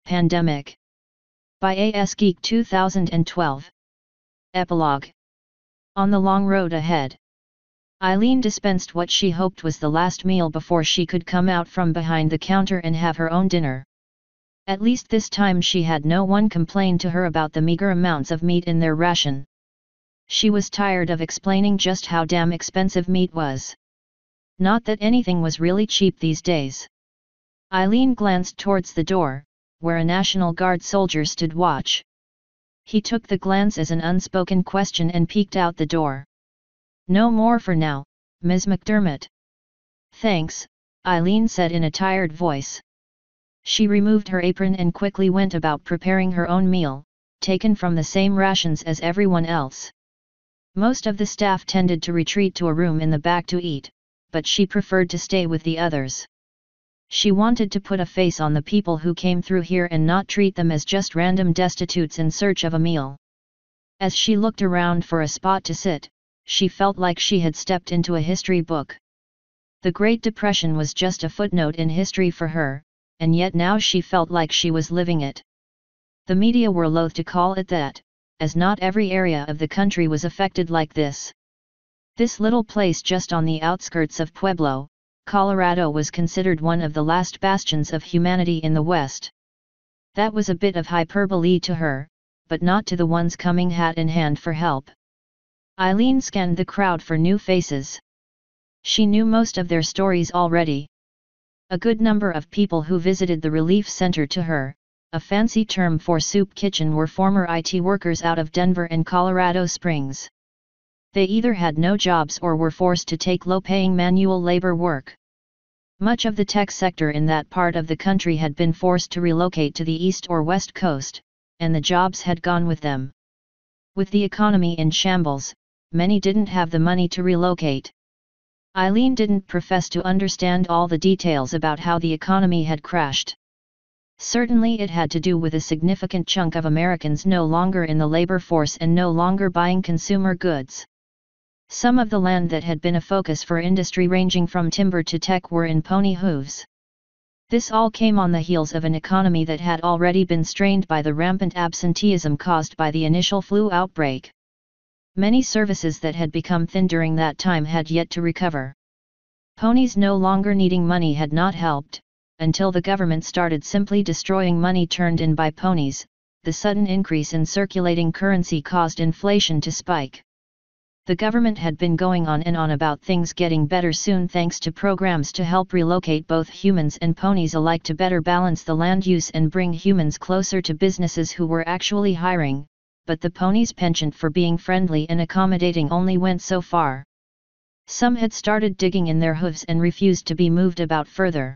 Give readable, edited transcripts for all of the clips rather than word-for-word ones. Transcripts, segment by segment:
Pandemic. By A.S. Geek 2012. Epilogue. On the long road ahead. Eileen dispensed what she hoped was the last meal before she could come out from behind the counter and have her own dinner. At least this time she had no one complain to her about the meager amounts of meat in their ration. She was tired of explaining just how damn expensive meat was. Not that anything was really cheap these days. Eileen glanced towards the door, where a National Guard soldier stood watch. He took the glance as an unspoken question and peeked out the door. "No more for now, Ms. McDermott." "Thanks," Eileen said in a tired voice. She removed her apron and quickly went about preparing her own meal, taken from the same rations as everyone else. Most of the staff tended to retreat to a room in the back to eat, but she preferred to stay with the others. She wanted to put a face on the people who came through here and not treat them as just random destitutes in search of a meal. As she looked around for a spot to sit, she felt like she had stepped into a history book. The Great Depression was just a footnote in history for her, and yet now she felt like she was living it. The media were loath to call it that, as not every area of the country was affected like this. This little place just on the outskirts of Pueblo, Colorado was considered one of the last bastions of humanity in the West. That was a bit of hyperbole to her, but not to the ones coming hat in hand for help. Eileen scanned the crowd for new faces. She knew most of their stories already. A good number of people who visited the relief center to her, a fancy term for soup kitchen, were former IT workers out of Denver and Colorado Springs. They either had no jobs or were forced to take low-paying manual labor work. Much of the tech sector in that part of the country had been forced to relocate to the East or West Coast, and the jobs had gone with them. With the economy in shambles, many didn't have the money to relocate. Eileen didn't profess to understand all the details about how the economy had crashed. Certainly it had to do with a significant chunk of Americans no longer in the labor force and no longer buying consumer goods. Some of the land that had been a focus for industry ranging from timber to tech were in pony hooves. This all came on the heels of an economy that had already been strained by the rampant absenteeism caused by the initial flu outbreak. Many services that had become thin during that time had yet to recover. Ponies no longer needing money had not helped, until the government started simply destroying money turned in by ponies. The sudden increase in circulating currency caused inflation to spike. The government had been going on and on about things getting better soon thanks to programs to help relocate both humans and ponies alike to better balance the land use and bring humans closer to businesses who were actually hiring, but the ponies' penchant for being friendly and accommodating only went so far. Some had started digging in their hooves and refused to be moved about further.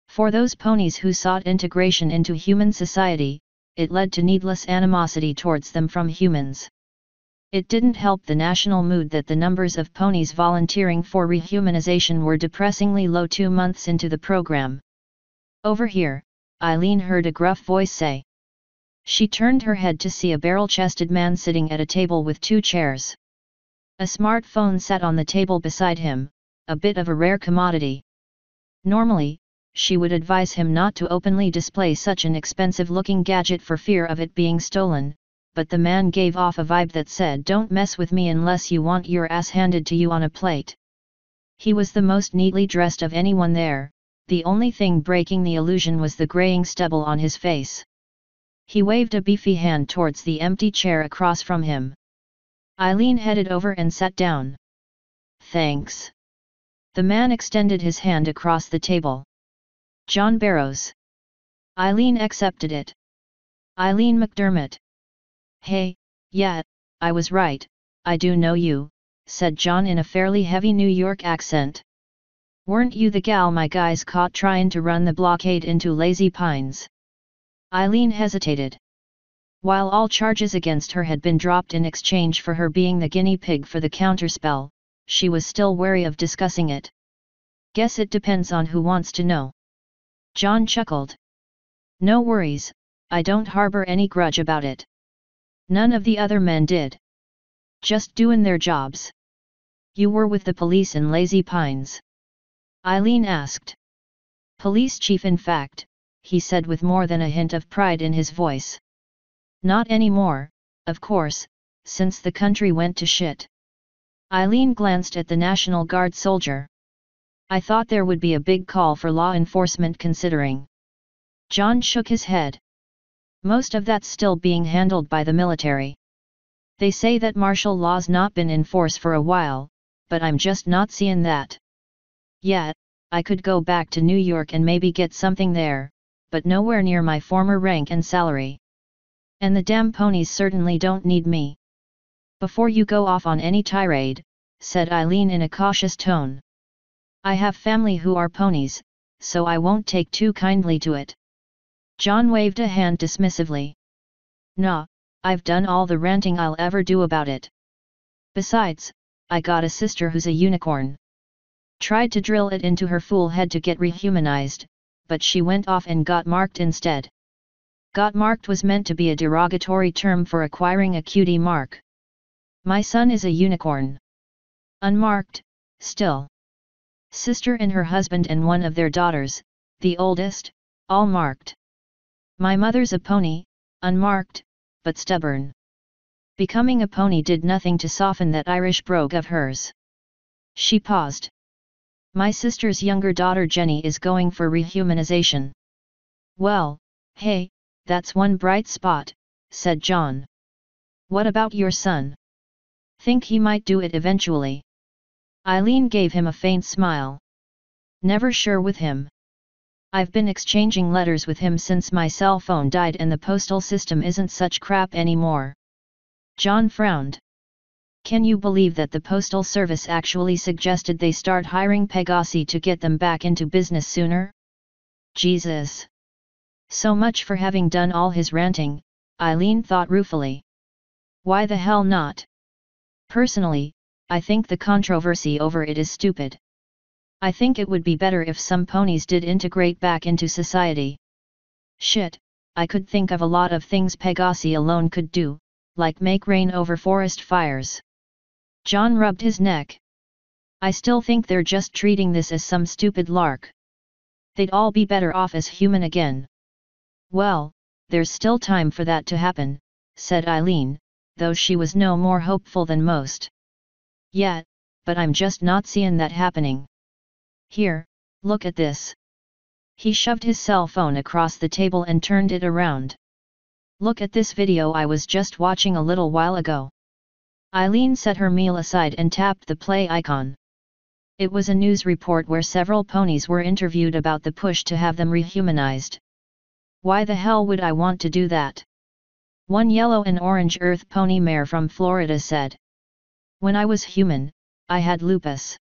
For those ponies who sought integration into human society, it led to needless animosity towards them from humans. It didn't help the national mood that the numbers of ponies volunteering for rehumanization were depressingly low 2 months into the program. "Over here," Eileen heard a gruff voice say. She turned her head to see a barrel-chested man sitting at a table with 2 chairs. A smartphone sat on the table beside him, a bit of a rare commodity. Normally, she would advise him not to openly display such an expensive-looking gadget for fear of it being stolen, but the man gave off a vibe that said, "Don't mess with me unless you want your ass handed to you on a plate." He was the most neatly dressed of anyone there, the only thing breaking the illusion was the graying stubble on his face. He waved a beefy hand towards the empty chair across from him. Eileen headed over and sat down. "Thanks." The man extended his hand across the table. "John Barrows." Eileen accepted it. "Eileen McDermott." "Hey, yeah, I was right, I do know you," said John in a fairly heavy New York accent. "Weren't you the gal my guys caught trying to run the blockade into Lazy Pines?" Eileen hesitated. While all charges against her had been dropped in exchange for her being the guinea pig for the counterspell, she was still wary of discussing it. "Guess it depends on who wants to know." John chuckled. "No worries, I don't harbor any grudge about it. None of the other men did. Just doing their jobs." "You were with the police in Lazy Pines?" Eileen asked. "Police chief, in fact, he said with more than a hint of pride in his voice. Not anymore, of course, since the country went to shit. Eileen glanced at the National Guard soldier. I thought there would be a big call for law enforcement considering. John shook his head. Most of that's still being handled by the military. They say that martial law's not been in force for a while, but I'm just not seeing that. Yeah, I could go back to New York and maybe get something there, but nowhere near my former rank and salary. And the damn ponies certainly don't need me. Before you go off on any tirade, said Eileen in a cautious tone. I have family who are ponies, so I won't take too kindly to it. John waved a hand dismissively. Nah, I've done all the ranting I'll ever do about it. Besides, I got a sister who's a unicorn. Tried to drill it into her fool head to get rehumanized, but she went off and got marked instead. Got marked was meant to be a derogatory term for acquiring a cutie mark. My son is a unicorn. Unmarked, still. Sister and her husband and one of their daughters, the oldest, all marked. My mother's a pony, unmarked, but stubborn. Becoming a pony did nothing to soften that Irish brogue of hers. She paused. My sister's younger daughter Jenny is going for rehumanization. Well, hey, that's one bright spot, said John. What about your son? Think he might do it eventually? Eileen gave him a faint smile. Never sure with him. I've been exchanging letters with him since my cell phone died and the postal system isn't such crap anymore. John frowned. Can you believe that the postal service actually suggested they start hiring Pegasi to get them back into business sooner? Jesus. So much for having done all his ranting, Eileen thought ruefully. Why the hell not? Personally, I think the controversy over it is stupid. I think it would be better if some ponies did integrate back into society. Shit, I could think of a lot of things Pegasi alone could do, like make rain over forest fires. John rubbed his neck. I still think they're just treating this as some stupid lark. They'd all be better off as human again. Well, there's still time for that to happen, said Eileen, though she was no more hopeful than most. Yeah, but I'm just not seeing that happening. Here, look at this. He shoved his cell phone across the table and turned it around. Look at this video I was just watching a little while ago. Eileen set her meal aside and tapped the play icon. It was a news report where several ponies were interviewed about the push to have them rehumanized. Why the hell would I want to do that? One yellow and orange earth pony mare from Florida said. When I was human, I had lupus.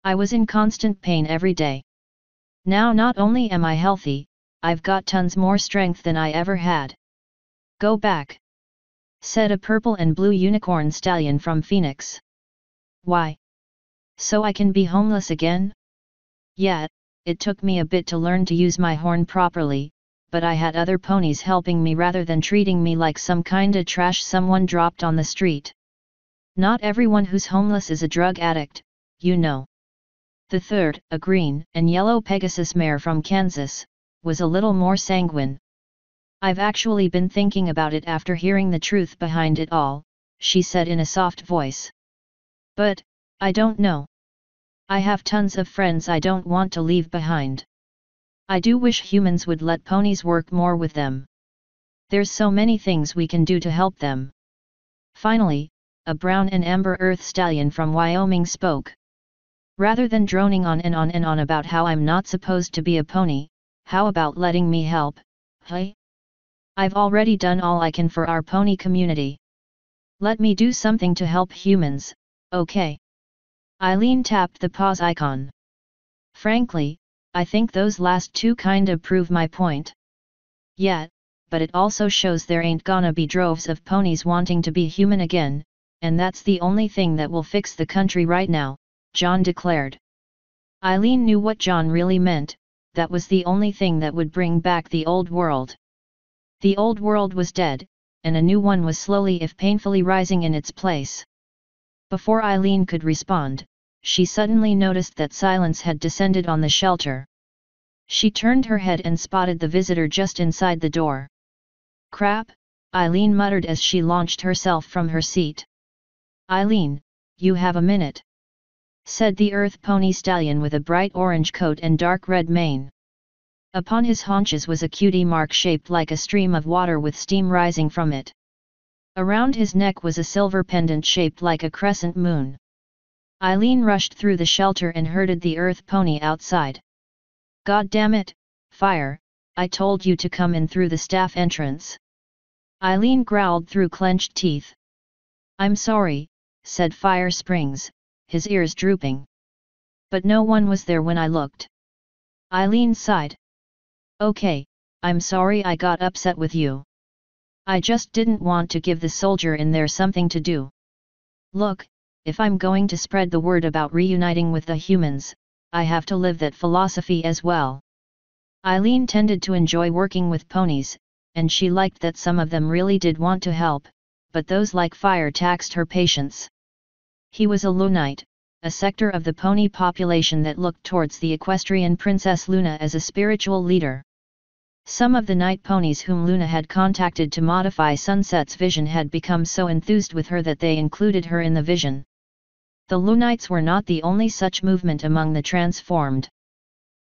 I was in constant pain every day. Now not only am I healthy, I've got tons more strength than I ever had. Go back, said a purple and blue unicorn stallion from Phoenix. Why? So I can be homeless again? Yeah, it took me a bit to learn to use my horn properly, but I had other ponies helping me rather than treating me like some kinda trash someone dropped on the street. Not everyone who's homeless is a drug addict, you know. The third, a green and yellow Pegasus mare from Kansas, was a little more sanguine. I've actually been thinking about it after hearing the truth behind it all, she said in a soft voice. But, I don't know. I have tons of friends I don't want to leave behind. I do wish humans would let ponies work more with them. There's so many things we can do to help them. Finally, a brown and amber earth stallion from Wyoming spoke. Rather than droning on and on and on about how I'm not supposed to be a pony, how about letting me help, hey? I've already done all I can for our pony community. Let me do something to help humans, okay? Eileen tapped the pause icon. Frankly, I think those last two kinda prove my point. Yeah, but it also shows there ain't gonna be droves of ponies wanting to be human again, and that's the only thing that will fix the country right now, John declared. Eileen knew what John really meant, that was the only thing that would bring back the old world. The old world was dead, and a new one was slowly if painfully rising in its place. Before Eileen could respond, she suddenly noticed that silence had descended on the shelter. She turned her head and spotted the visitor just inside the door. "Crap," Eileen muttered as she launched herself from her seat. "Eileen, you have a minute," said the earth pony stallion with a bright orange coat and dark red mane. Upon his haunches was a cutie mark shaped like a stream of water with steam rising from it. Around his neck was a silver pendant shaped like a crescent moon. Eileen rushed through the shelter and herded the earth pony outside. "God damn it, Fire, I told you to come in through the staff entrance." Eileen growled through clenched teeth. "I'm sorry," said Fire Springs, his ears drooping. "But no one was there when I looked." Eileen sighed. "Okay, I'm sorry I got upset with you. I just didn't want to give the soldier in there something to do. Look, if I'm going to spread the word about reuniting with the humans, I have to live that philosophy as well." Eileen tended to enjoy working with ponies, and she liked that some of them really did want to help, but those like Fire taxed her patience. He was a Lunite, a sector of the pony population that looked towards the equestrian Princess Luna as a spiritual leader. Some of the night ponies whom Luna had contacted to modify Sunset's vision had become so enthused with her that they included her in the vision. The Lunites were not the only such movement among the transformed.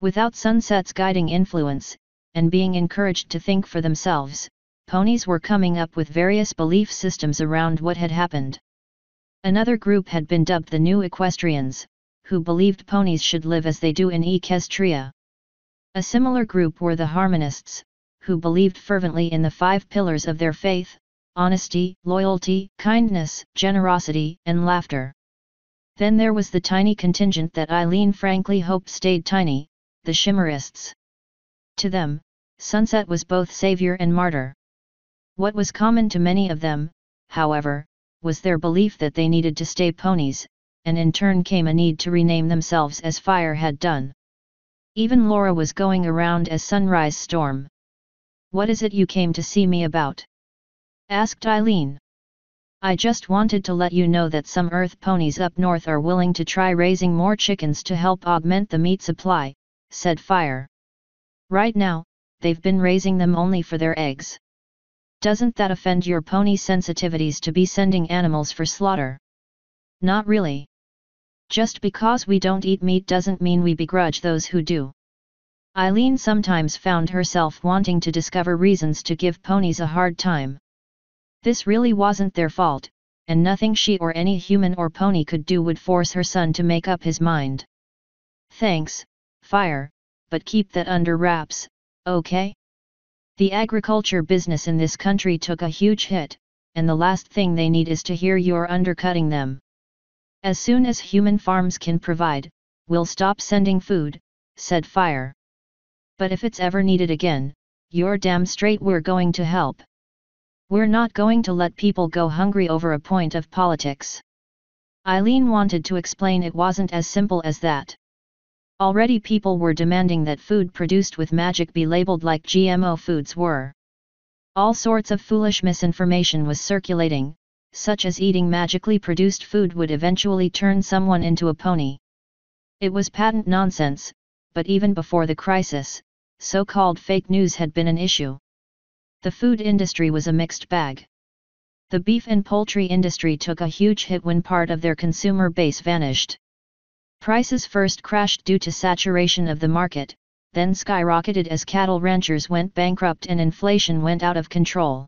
Without Sunset's guiding influence, and being encouraged to think for themselves, ponies were coming up with various belief systems around what had happened. Another group had been dubbed the New Equestrians, who believed ponies should live as they do in Equestria. A similar group were the Harmonists, who believed fervently in the 5 pillars of their faith: honesty, loyalty, kindness, generosity, and laughter. Then there was the tiny contingent that Eileen frankly hoped stayed tiny, the Shimmerists. To them, Sunset was both savior and martyr. What was common to many of them, however, was their belief that they needed to stay ponies, and in turn came a need to rename themselves as Fire had done. Even Laura was going around as Sunrise Storm. "What is it you came to see me about?" asked Eileen. "I just wanted to let you know that some earth ponies up north are willing to try raising more chickens to help augment the meat supply," said Fire. "Right now, they've been raising them only for their eggs. Doesn't that offend your pony sensitivities to be sending animals for slaughter?" "Not really. Just because we don't eat meat doesn't mean we begrudge those who do." Eileen sometimes found herself wanting to discover reasons to give ponies a hard time. This really wasn't their fault, and nothing she or any human or pony could do would force her son to make up his mind. "Thanks, Fire, but keep that under wraps, okay? The agriculture business in this country took a huge hit, and the last thing they need is to hear you're undercutting them. As soon as human farms can provide, we'll stop sending food," said Fire. "But if it's ever needed again, you're damn straight we're going to help. We're not going to let people go hungry over a point of politics." Eileen wanted to explain it wasn't as simple as that. Already people were demanding that food produced with magic be labeled like GMO foods were. All sorts of foolish misinformation was circulating, such as eating magically produced food would eventually turn someone into a pony. It was patent nonsense, but even before the crisis, so-called fake news had been an issue. The food industry was a mixed bag. The beef and poultry industry took a huge hit when part of their consumer base vanished. Prices first crashed due to saturation of the market, then skyrocketed as cattle ranchers went bankrupt and inflation went out of control.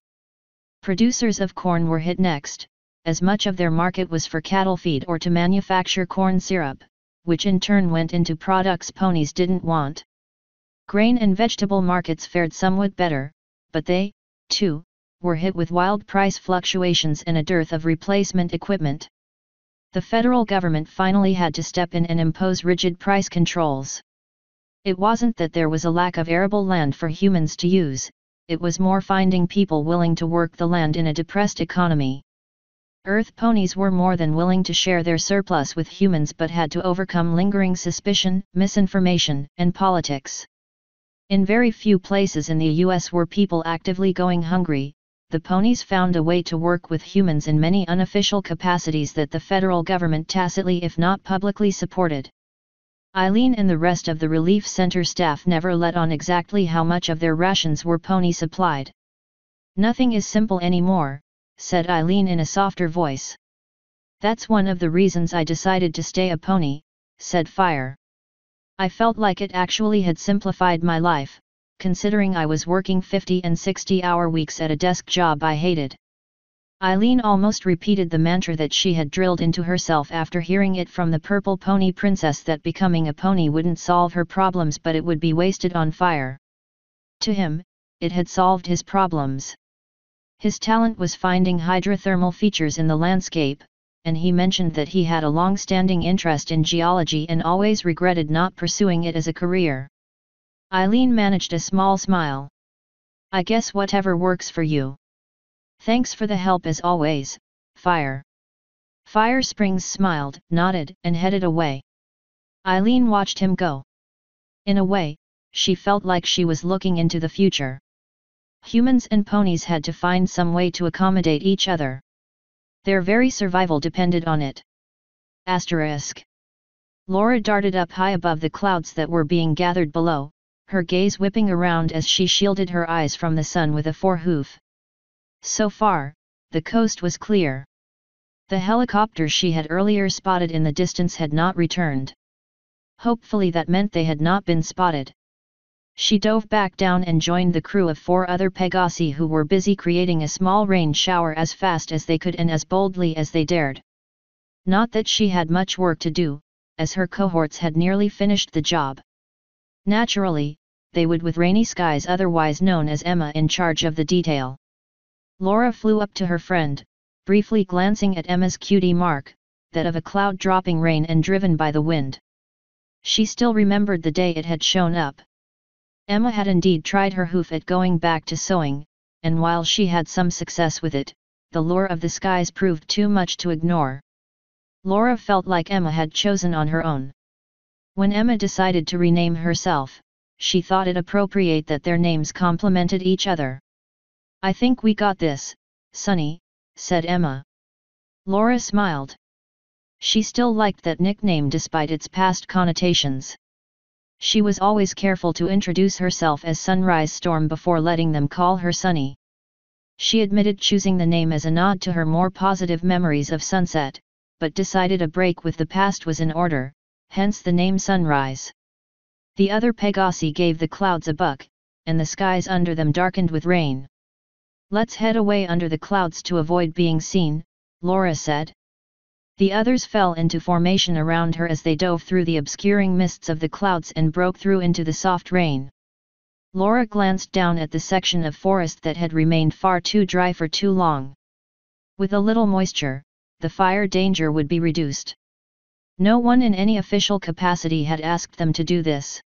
Producers of corn were hit next, as much of their market was for cattle feed or to manufacture corn syrup, which in turn went into products ponies didn't want. Grain and vegetable markets fared somewhat better, but they, too, were hit with wild price fluctuations and a dearth of replacement equipment. The federal government finally had to step in and impose rigid price controls. It wasn't that there was a lack of arable land for humans to use, it was more finding people willing to work the land in a depressed economy. Earth ponies were more than willing to share their surplus with humans but had to overcome lingering suspicion, misinformation, and politics. In very few places in the US were people actively going hungry, the ponies found a way to work with humans in many unofficial capacities that the federal government tacitly if not publicly supported. Eileen and the rest of the relief center staff never let on exactly how much of their rations were pony supplied. "Nothing is simple anymore," said Eileen in a softer voice. "That's one of the reasons I decided to stay a pony," said Fire. "I felt like it actually had simplified my life, considering I was working 50 and 60-hour weeks at a desk job I hated." Eileen almost repeated the mantra that she had drilled into herself after hearing it from the Purple Pony Princess, that becoming a pony wouldn't solve her problems but it would be wasted on Fire. To him, it had solved his problems. His talent was finding hydrothermal features in the landscape, and he mentioned that he had a long-standing interest in geology and always regretted not pursuing it as a career. Eileen managed a small smile. "I guess whatever works for you. Thanks for the help as always, Fire." Fire Springs smiled, nodded, and headed away. Eileen watched him go. In a way, she felt like she was looking into the future. Humans and ponies had to find some way to accommodate each other. Their very survival depended on it. Asterisk. Laura darted up high above the clouds that were being gathered below, her gaze whipping around as she shielded her eyes from the sun with a forehoof. So far, the coast was clear. The helicopter she had earlier spotted in the distance had not returned. Hopefully that meant they had not been spotted. She dove back down and joined the crew of 4 other Pegasi who were busy creating a small rain shower as fast as they could and as boldly as they dared. Not that she had much work to do, as her cohorts had nearly finished the job. Naturally, they would, with Rainy Skies, otherwise known as Emma, in charge of the detail. Laura flew up to her friend, briefly glancing at Emma's cutie mark, that of a cloud dropping rain and driven by the wind. She still remembered the day it had shown up. Emma had indeed tried her hoof at going back to sewing, and while she had some success with it, the lure of the skies proved too much to ignore. Laura felt like Emma had chosen on her own. When Emma decided to rename herself, she thought it appropriate that their names complemented each other. "I think we got this, Sunny," said Emma. Laura smiled. She still liked that nickname despite its past connotations. She was always careful to introduce herself as Sunrise Storm before letting them call her Sunny. She admitted choosing the name as a nod to her more positive memories of sunset, but decided a break with the past was in order, hence the name Sunrise. The other Pegasi gave the clouds a buck, and the skies under them darkened with rain. "Let's head away under the clouds to avoid being seen," Laura said. The others fell into formation around her as they dove through the obscuring mists of the clouds and broke through into the soft rain. Laura glanced down at the section of forest that had remained far too dry for too long. With a little moisture, the fire danger would be reduced. No one in any official capacity had asked them to do this.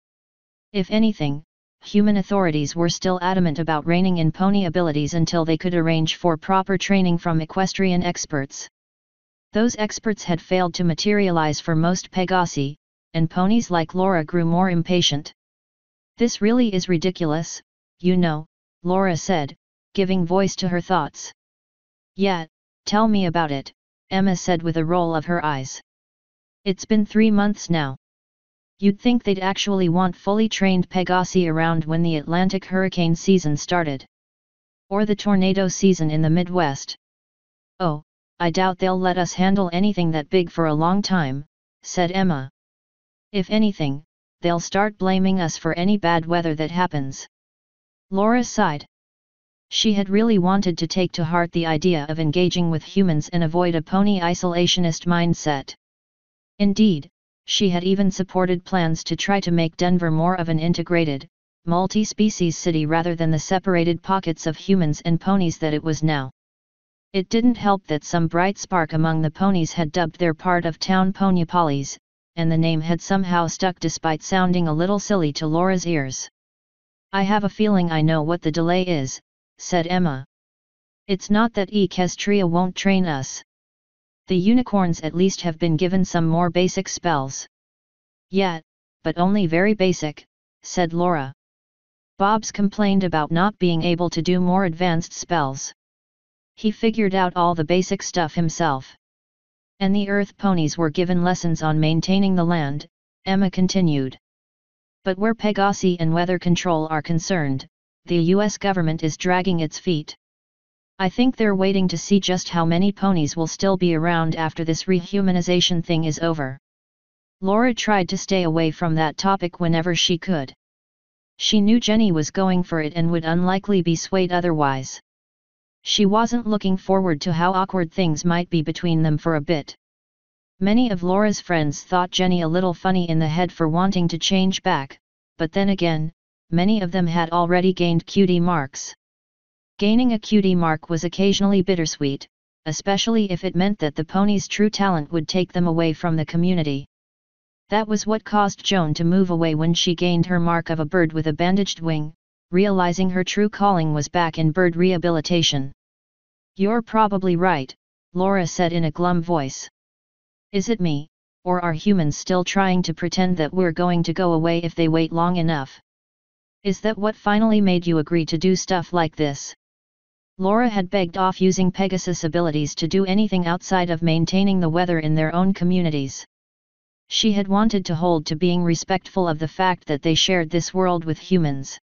If anything, human authorities were still adamant about reining in pony abilities until they could arrange for proper training from equestrian experts. Those experts had failed to materialize for most Pegasi, and ponies like Laura grew more impatient. "This really is ridiculous, you know," Laura said, giving voice to her thoughts. "Yeah, tell me about it," Emma said with a roll of her eyes. "It's been 3 months now. You'd think they'd actually want fully trained Pegasi around when the Atlantic hurricane season started. Or the tornado season in the Midwest. Oh, I doubt they'll let us handle anything that big for a long time," said Emma. "If anything, they'll start blaming us for any bad weather that happens." Laura sighed. She had really wanted to take to heart the idea of engaging with humans and avoid a pony isolationist mindset. Indeed, she had even supported plans to try to make Denver more of an integrated, multi-species city rather than the separated pockets of humans and ponies that it was now. It didn't help that some bright spark among the ponies had dubbed their part of town Ponyopolis, and the name had somehow stuck despite sounding a little silly to Laura's ears. "I have a feeling I know what the delay is," said Emma. "It's not that Equestria won't train us. The unicorns at least have been given some more basic spells." "Yeah, but only very basic," said Laura. "Bob's complained about not being able to do more advanced spells. He figured out all the basic stuff himself. And the earth ponies were given lessons on maintaining the land, Emma continued. But where Pegasi and weather control are concerned, the US government is dragging its feet. I think they're waiting to see just how many ponies will still be around after this rehumanization thing is over. Laura tried to stay away from that topic whenever she could. She knew Jenny was going for it and would unlikely be swayed otherwise. She wasn't looking forward to how awkward things might be between them for a bit. Many of Laura's friends thought Jenny a little funny in the head for wanting to change back, but then again, many of them had already gained cutie marks. Gaining a cutie mark was occasionally bittersweet, especially if it meant that the pony's true talent would take them away from the community. That was what caused Joan to move away when she gained her mark of a bird with a bandaged wing, realizing her true calling was back in bird rehabilitation. "You're probably right," Laura said in a glum voice. "Is it me, or are humans still trying to pretend that we're going to go away if they wait long enough? Is that what finally made you agree to do stuff like this?" Laura had begged off using Pegasus abilities to do anything outside of maintaining the weather in their own communities. She had wanted to hold to being respectful of the fact that they shared this world with humans.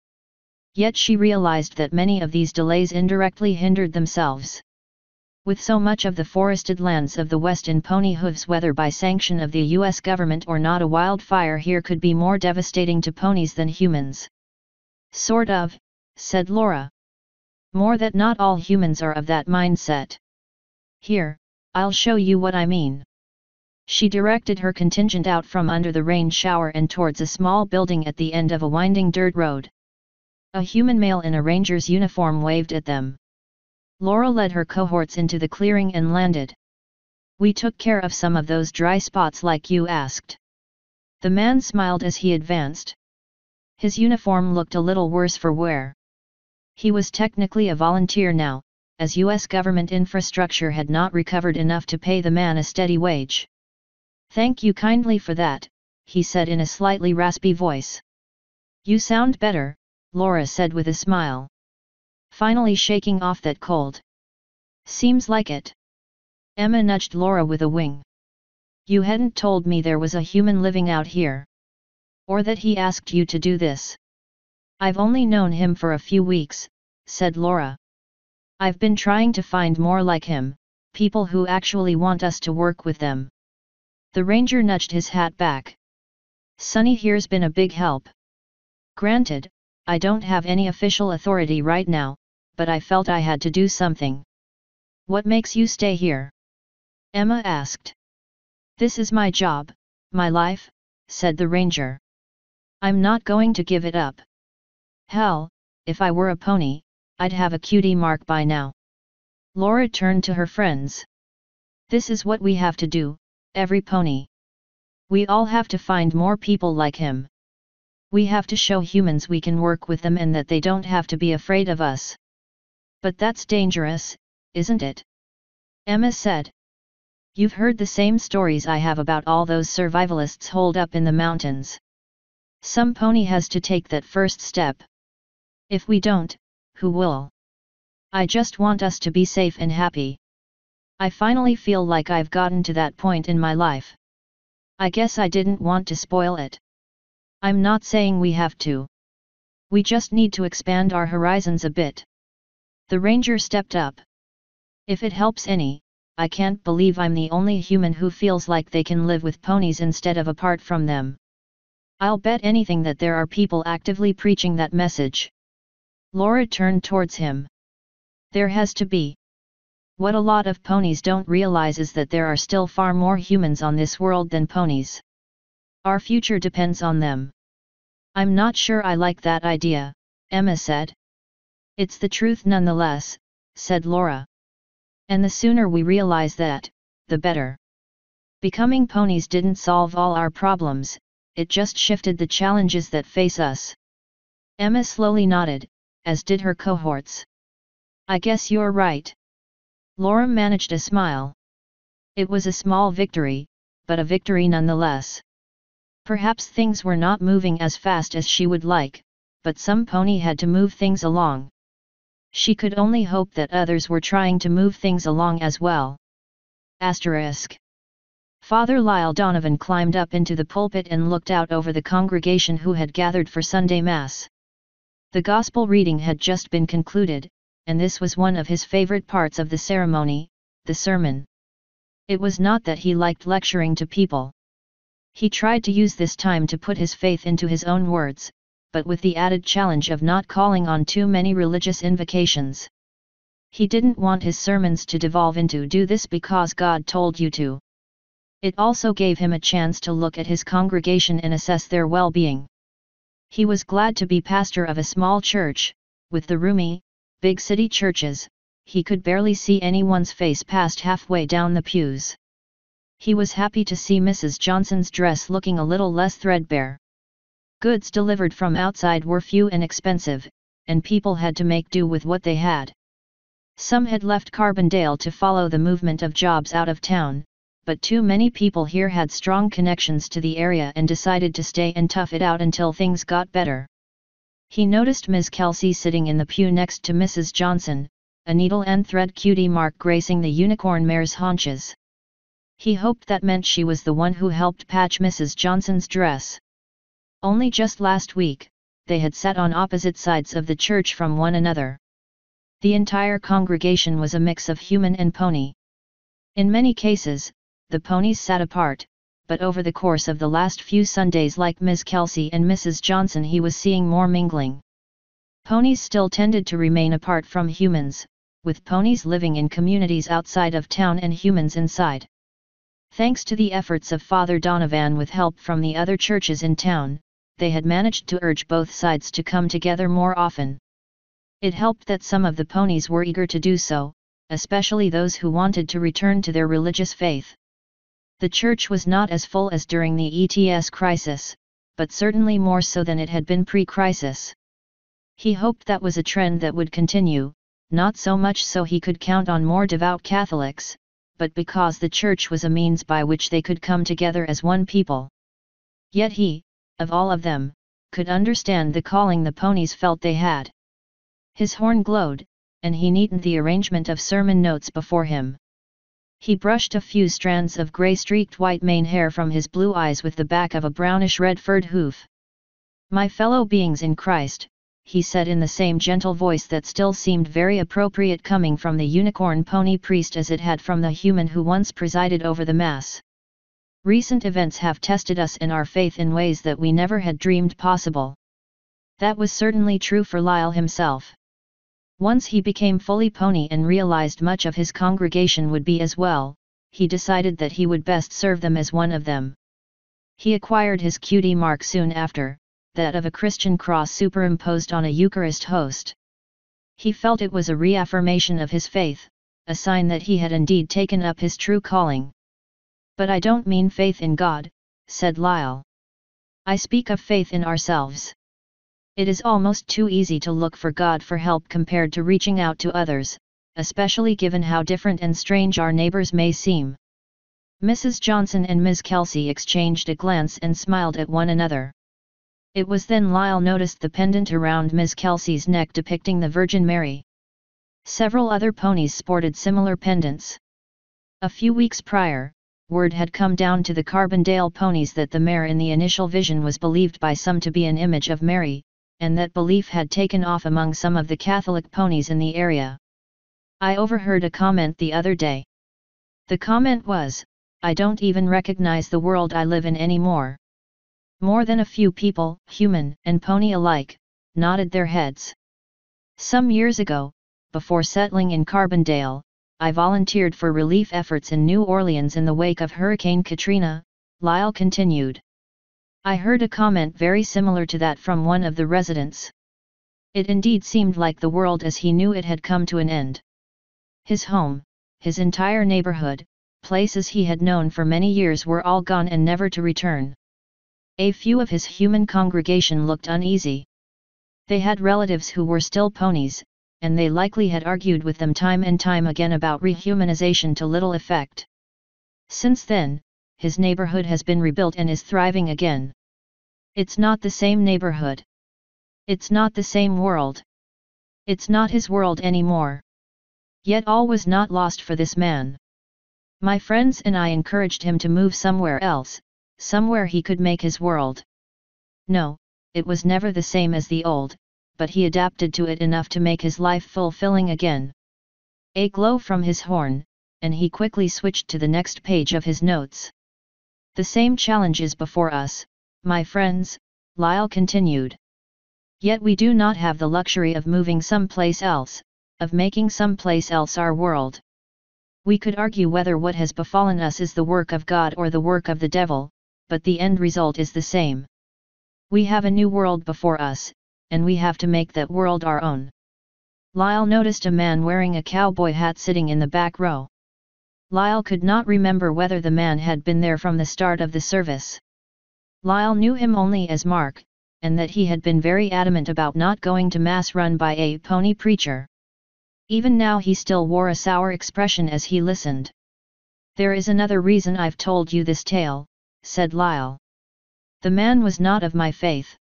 Yet she realized that many of these delays indirectly hindered themselves. With so much of the forested lands of the West in pony hooves, whether by sanction of the US government or not, a wildfire here could be more devastating to ponies than humans. "Sort of," said Laura. "More that not all humans are of that mindset. Here, I'll show you what I mean." She directed her contingent out from under the rain shower and towards a small building at the end of a winding dirt road. A human male in a ranger's uniform waved at them. Laura led her cohorts into the clearing and landed. "We took care of some of those dry spots like you asked." The man smiled as he advanced. His uniform looked a little worse for wear. He was technically a volunteer now, as US government infrastructure had not recovered enough to pay the man a steady wage. "Thank you kindly for that," he said in a slightly raspy voice. "You sound better," Laura said with a smile. "Finally shaking off that cold." "Seems like it." Emma nudged Laura with a wing. "You hadn't told me there was a human living out here. Or that he asked you to do this." "I've only known him for a few weeks," said Laura. "I've been trying to find more like him, people who actually want us to work with them." The ranger nudged his hat back. "Sonny here's been a big help. Granted, I don't have any official authority right now, but I felt I had to do something." "What makes you stay here?" Emma asked. "This is my job, my life," said the ranger. "I'm not going to give it up. Hell, if I were a pony, I'd have a cutie mark by now." Laura turned to her friends. "This is what we have to do, every pony. We all have to find more people like him. We have to show humans we can work with them and that they don't have to be afraid of us." "But that's dangerous, isn't it?" Emma said. "You've heard the same stories I have about all those survivalists holed up in the mountains. Some pony has to take that first step. If we don't, who will? I just want us to be safe and happy. I finally feel like I've gotten to that point in my life. I guess I didn't want to spoil it. I'm not saying we have to. We just need to expand our horizons a bit." The ranger stepped up. "If it helps any, I can't believe I'm the only human who feels like they can live with ponies instead of apart from them. I'll bet anything that there are people actively preaching that message." Laura turned towards him. "There has to be. What a lot of ponies don't realize is that there are still far more humans on this world than ponies. Our future depends on them." "I'm not sure I like that idea," Emma said. "It's the truth nonetheless," said Laura. "And the sooner we realize that, the better. Becoming ponies didn't solve all our problems, it just shifted the challenges that face us." Emma slowly nodded, as did her cohorts. "I guess you're right." Laura managed a smile. It was a small victory, but a victory nonetheless. Perhaps things were not moving as fast as she would like, but some pony had to move things along. She could only hope that others were trying to move things along as well. *. Father Lyle Donovan climbed up into the pulpit and looked out over the congregation who had gathered for Sunday Mass. The Gospel reading had just been concluded, and this was one of his favorite parts of the ceremony, the sermon. It was not that he liked lecturing to people. He tried to use this time to put his faith into his own words, but with the added challenge of not calling on too many religious invocations. He didn't want his sermons to devolve into "do this because God told you to." It also gave him a chance to look at his congregation and assess their well-being. He was glad to be pastor of a small church. With the roomy, big city churches, he could barely see anyone's face past halfway down the pews. He was happy to see Mrs. Johnson's dress looking a little less threadbare. Goods delivered from outside were few and expensive, and people had to make do with what they had. Some had left Carbondale to follow the movement of jobs out of town, but too many people here had strong connections to the area and decided to stay and tough it out until things got better. He noticed Ms. Kelsey sitting in the pew next to Mrs. Johnson, a needle and thread cutie mark gracing the unicorn mare's haunches. He hoped that meant she was the one who helped patch Mrs. Johnson's dress. Only just last week, they had sat on opposite sides of the church from one another. The entire congregation was a mix of human and pony. In many cases, the ponies sat apart, but over the course of the last few Sundays, like Ms. Kelsey and Mrs. Johnson, he was seeing more mingling. Ponies still tended to remain apart from humans, with ponies living in communities outside of town and humans inside. Thanks to the efforts of Father Donovan with help from the other churches in town, they had managed to urge both sides to come together more often. It helped that some of the ponies were eager to do so, especially those who wanted to return to their religious faith. The church was not as full as during the ETS crisis, but certainly more so than it had been pre-crisis. He hoped that was a trend that would continue, not so much so he could count on more devout Catholics, but because the church was a means by which they could come together as one people. Yet he, of all of them, could understand the calling the ponies felt they had. His horn glowed, and he neatened the arrangement of sermon notes before him. He brushed a few strands of gray-streaked white mane hair from his blue eyes with the back of a brownish-red furred hoof. "My fellow beings in Christ," he said in the same gentle voice that still seemed very appropriate coming from the unicorn pony priest as it had from the human who once presided over the Mass. "Recent events have tested us in our faith in ways that we never had dreamed possible." That was certainly true for Lyle himself. Once he became fully pony and realized much of his congregation would be as well, he decided that he would best serve them as one of them. He acquired his cutie mark soon after, that of a Christian cross superimposed on a Eucharist host. He felt it was a reaffirmation of his faith, a sign that he had indeed taken up his true calling. "But I don't mean faith in God," said Lyle. "I speak of faith in ourselves. It is almost too easy to look for God for help compared to reaching out to others, especially given how different and strange our neighbors may seem." Mrs. Johnson and Ms. Kelsey exchanged a glance and smiled at one another. It was then Lyle noticed the pendant around Ms. Kelsey's neck depicting the Virgin Mary. Several other ponies sported similar pendants. A few weeks prior, word had come down to the Carbondale ponies that the mare in the initial vision was believed by some to be an image of Mary, and that belief had taken off among some of the Catholic ponies in the area. "I overheard a comment the other day. The comment was, 'I don't even recognize the world I live in anymore.'" More than a few people, human and pony alike, nodded their heads. "Some years ago, before settling in Carbondale, I volunteered for relief efforts in New Orleans in the wake of Hurricane Katrina," Lyle continued. "I heard a comment very similar to that from one of the residents. It indeed seemed like the world as he knew it had come to an end. His home, his entire neighborhood, places he had known for many years were all gone and never to return." A few of his human congregation looked uneasy. They had relatives who were still ponies, and they likely had argued with them time and time again about rehumanization to little effect. Since then, his neighborhood has been rebuilt and is thriving again. It's not the same neighborhood. It's not the same world. It's not his world anymore. Yet all was not lost for this man. My friends and I encouraged him to move somewhere else, somewhere he could make his world. No, it was never the same as the old, but he adapted to it enough to make his life fulfilling again. A glow from his horn, and he quickly switched to the next page of his notes. The same challenge is before us, my friends, Lyle continued. Yet we do not have the luxury of moving someplace else, of making someplace else our world. We could argue whether what has befallen us is the work of God or the work of the devil, but the end result is the same. We have a new world before us, and we have to make that world our own. Lyle noticed a man wearing a cowboy hat sitting in the back row. Lyle could not remember whether the man had been there from the start of the service. Lyle knew him only as Mark, and that he had been very adamant about not going to mass run by a pony preacher. Even now he still wore a sour expression as he listened. "There is another reason I've told you this tale," said Lyle. "The man was not of my faith.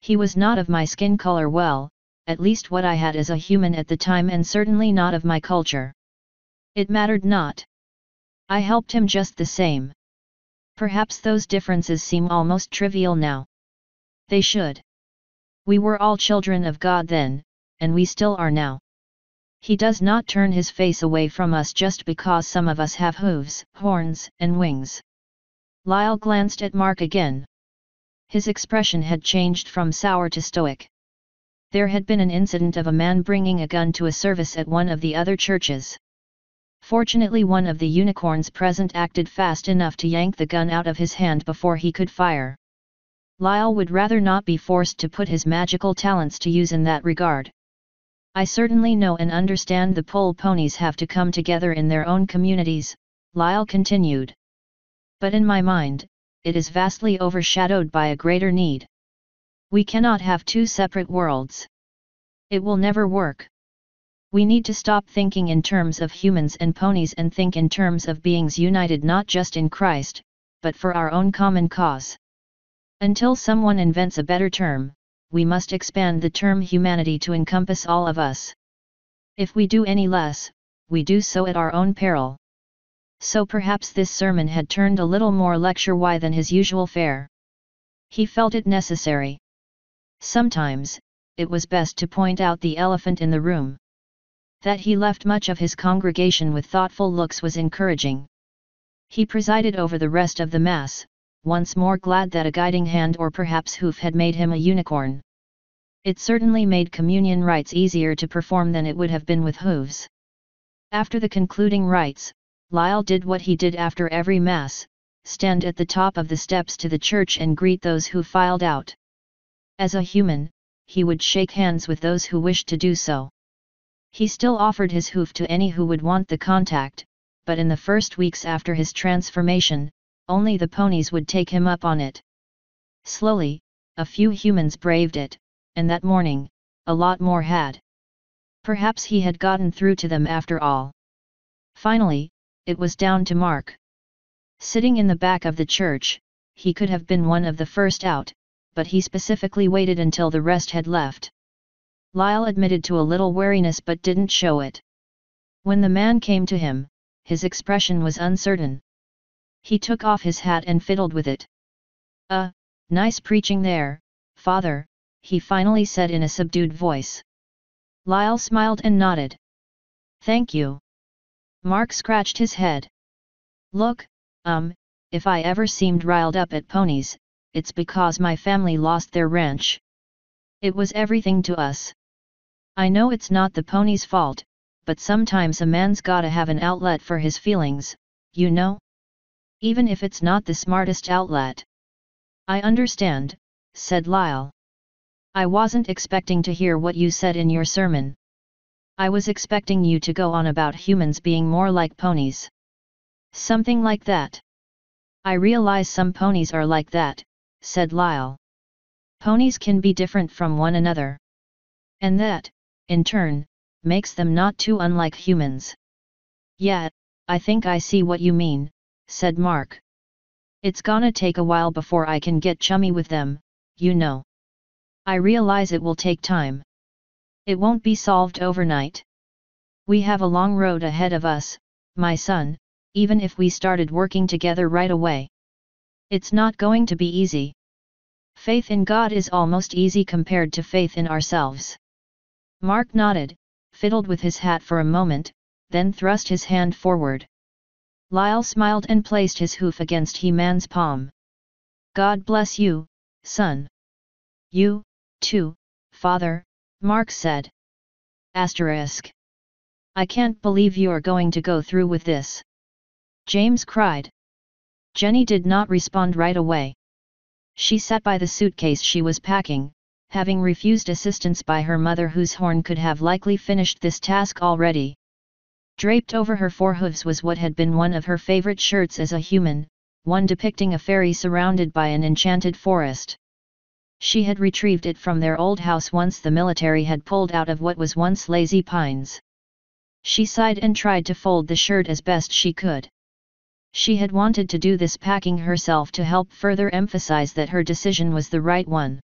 He was not of my skin color, well, at least what I had as a human at the time, and certainly not of my culture. It mattered not. I helped him just the same. Perhaps those differences seem almost trivial now. They should. We were all children of God then, and we still are now. He does not turn his face away from us just because some of us have hooves, horns, and wings." Lyle glanced at Mark again. His expression had changed from sour to stoic. There had been an incident of a man bringing a gun to a service at one of the other churches. Fortunately, one of the unicorns present acted fast enough to yank the gun out of his hand before he could fire. Lyle would rather not be forced to put his magical talents to use in that regard. "I certainly know and understand the pole ponies have to come together in their own communities," Lyle continued. "But in my mind, it is vastly overshadowed by a greater need. We cannot have two separate worlds. It will never work. We need to stop thinking in terms of humans and ponies and think in terms of beings united not just in Christ, but for our own common cause. Until someone invents a better term, we must expand the term humanity to encompass all of us. If we do any less, we do so at our own peril." So perhaps this sermon had turned a little more lecture-y than his usual fare. He felt it necessary. Sometimes, it was best to point out the elephant in the room. That he left much of his congregation with thoughtful looks was encouraging. He presided over the rest of the Mass, once more glad that a guiding hand or perhaps hoof had made him a unicorn. It certainly made communion rites easier to perform than it would have been with hooves. After the concluding rites, Lyle did what he did after every Mass, stand at the top of the steps to the church and greet those who filed out. As a human, he would shake hands with those who wished to do so. He still offered his hoof to any who would want the contact, but in the first weeks after his transformation, only the ponies would take him up on it. Slowly, a few humans braved it, and that morning, a lot more had. Perhaps he had gotten through to them after all. Finally, it was down to Mark. Sitting in the back of the church, he could have been one of the first out, but he specifically waited until the rest had left. Lyle admitted to a little wariness but didn't show it. When the man came to him, his expression was uncertain. He took off his hat and fiddled with it. Nice preaching there, Father," he finally said in a subdued voice. Lyle smiled and nodded. "Thank you." Mark scratched his head. "Look, if I ever seemed riled up at ponies, it's because my family lost their ranch. It was everything to us. I know it's not the pony's fault, but sometimes a man's gotta have an outlet for his feelings, you know? Even if it's not the smartest outlet." "I understand," said Lyle. "I wasn't expecting to hear what you said in your sermon. I was expecting you to go on about humans being more like ponies. Something like that." "I realize some ponies are like that," said Lyle. "Ponies can be different from one another. And that, in turn, makes them not too unlike humans." "Yeah, I think I see what you mean," said Mark. "It's gonna take a while before I can get chummy with them, you know. I realize it will take time. It won't be solved overnight. We have a long road ahead of us, my son, even if we started working together right away. It's not going to be easy. Faith in God is almost easy compared to faith in ourselves. Mark nodded, fiddled with his hat for a moment, then thrust his hand forward. Lyle smiled and placed his hoof against He-Man's palm. God bless you, son. You, too, father, Mark said. Asterisk. I can't believe you're going to go through with this. James cried. Jenny did not respond right away. She sat by the suitcase she was packing, having refused assistance by her mother whose horn could have likely finished this task already. Draped over her forehooves was what had been one of her favorite shirts as a human, one depicting a fairy surrounded by an enchanted forest. She had retrieved it from their old house once the military had pulled out of what was once lazy pines. She sighed and tried to fold the shirt as best she could. She had wanted to do this packing herself to help further emphasize that her decision was the right one.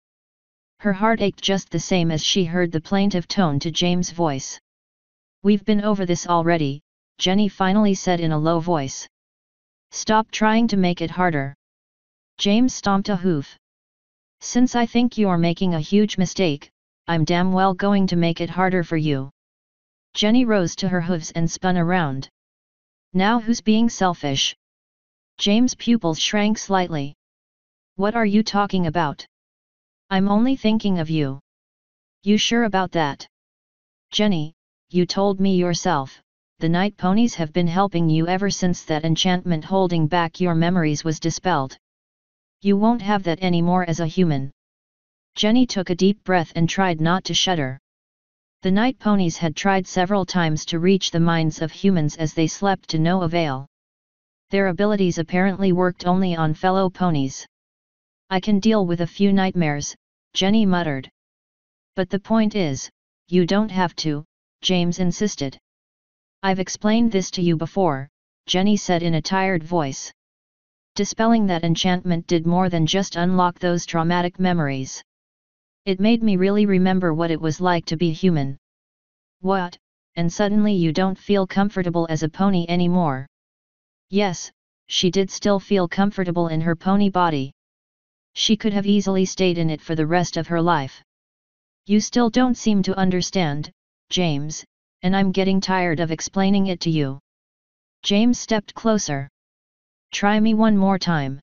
Her heart ached just the same as she heard the plaintive tone to James' voice. We've been over this already, Jenny finally said in a low voice. Stop trying to make it harder. James stomped a hoof. Since I think you're making a huge mistake, I'm damn well going to make it harder for you. Jenny rose to her hooves and spun around. Now who's being selfish? James' pupils shrank slightly. What are you talking about? I'm only thinking of you. You sure about that? Jenny, you told me yourself, the night ponies have been helping you ever since that enchantment holding back your memories was dispelled. You won't have that anymore as a human. Jenny took a deep breath and tried not to shudder. The night ponies had tried several times to reach the minds of humans as they slept to no avail. Their abilities apparently worked only on fellow ponies. I can deal with a few nightmares, Jenny muttered. But the point is, you don't have to, James insisted. I've explained this to you before, Jenny said in a tired voice. Dispelling that enchantment did more than just unlock those traumatic memories. It made me really remember what it was like to be human. What, and suddenly you don't feel comfortable as a pony anymore? Yes, she did still feel comfortable in her pony body. She could have easily stayed in it for the rest of her life. You still don't seem to understand, James, and I'm getting tired of explaining it to you. James stepped closer. Try me one more time.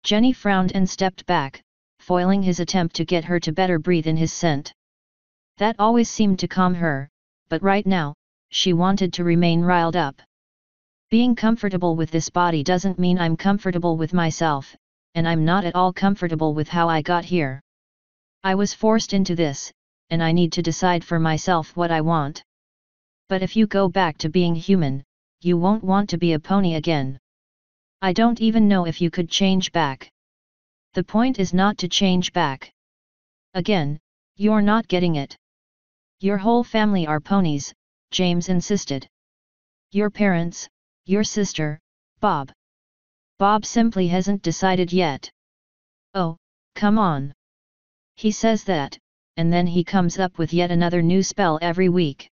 Jenny frowned and stepped back, foiling his attempt to get her to better breathe in his scent. That always seemed to calm her, but right now, she wanted to remain riled up. Being comfortable with this body doesn't mean I'm comfortable with myself, and I'm not at all comfortable with how I got here. I was forced into this, and I need to decide for myself what I want. But if you go back to being human, you won't want to be a pony again. I don't even know if you could change back. The point is not to change back. Again, you're not getting it. Your whole family are ponies, James insisted. Your parents, your sister, Bob. Bob simply hasn't decided yet. Oh, come on. He says that, and then he comes up with yet another new spell every week.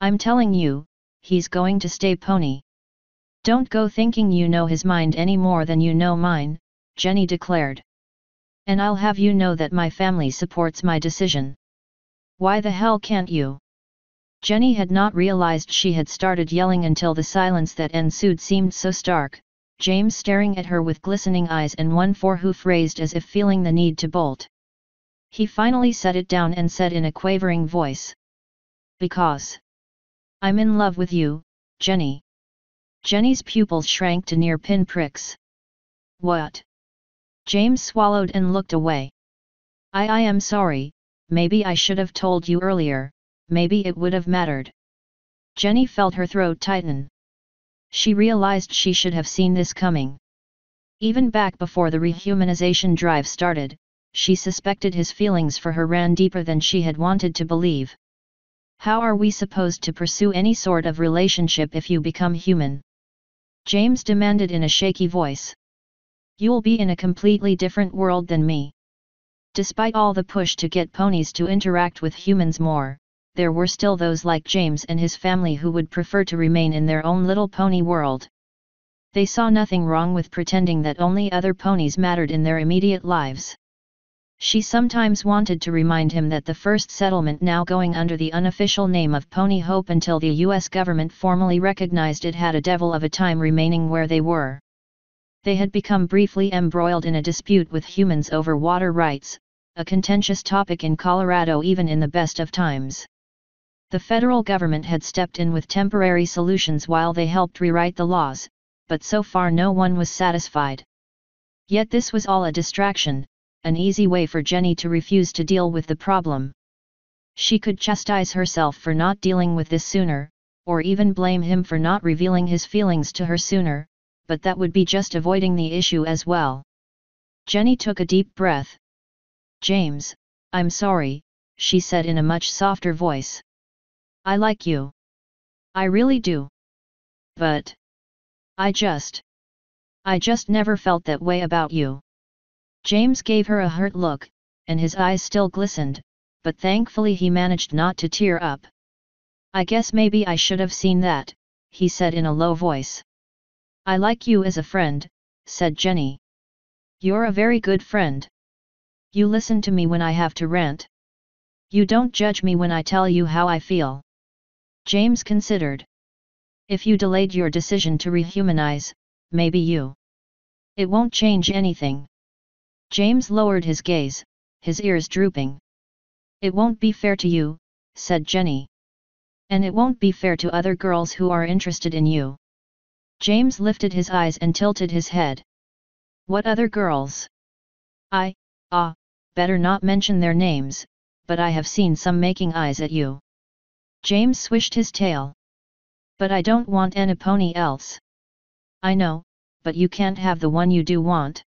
I'm telling you, he's going to stay pony. Don't go thinking you know his mind any more than you know mine, Jenny declared. And I'll have you know that my family supports my decision. Why the hell can't you? Jenny had not realized she had started yelling until the silence that ensued seemed so stark, James staring at her with glistening eyes and one forehoof raised as if feeling the need to bolt. He finally set it down and said in a quavering voice. Because I'm in love with you, Jenny. Jenny's pupils shrank to near pinpricks. What? James swallowed and looked away. I am sorry, maybe I should have told you earlier, maybe it would have mattered. Jenny felt her throat tighten. She realized she should have seen this coming. Even back before the rehumanization drive started, she suspected his feelings for her ran deeper than she had wanted to believe. How are we supposed to pursue any sort of relationship if you become human? James demanded in a shaky voice. You'll be in a completely different world than me. Despite all the push to get ponies to interact with humans more, there were still those like James and his family who would prefer to remain in their own little pony world. They saw nothing wrong with pretending that only other ponies mattered in their immediate lives. She sometimes wanted to remind him that the first settlement, now going under the unofficial name of Pony Hope until the US government formally recognized it, had a devil of a time remaining where they were. They had become briefly embroiled in a dispute with humans over water rights, a contentious topic in Colorado even in the best of times. The federal government had stepped in with temporary solutions while they helped rewrite the laws, but so far no one was satisfied. Yet this was all a distraction, an easy way for Jenny to refuse to deal with the problem. She could chastise herself for not dealing with this sooner, or even blame him for not revealing his feelings to her sooner, but that would be just avoiding the issue as well. Jenny took a deep breath. "James, I'm sorry," she said in a much softer voice. "I like you. I really do. But I just never felt that way about you." James gave her a hurt look, and his eyes still glistened, but thankfully he managed not to tear up. "I guess maybe I should have seen that," he said in a low voice. "I like you as a friend," said Jenny. "You're a very good friend. You listen to me when I have to rant. You don't judge me when I tell you how I feel." James considered. "If you delayed your decision to rehumanize, maybe it won't change anything." James lowered his gaze, his ears drooping. "It won't be fair to you," said Jenny. "And it won't be fair to other girls who are interested in you." James lifted his eyes and tilted his head. "What other girls?" Better not mention their names, but I have seen some making eyes at you." James swished his tail. "But I don't want any pony else." "I know, but you can't have the one you do want."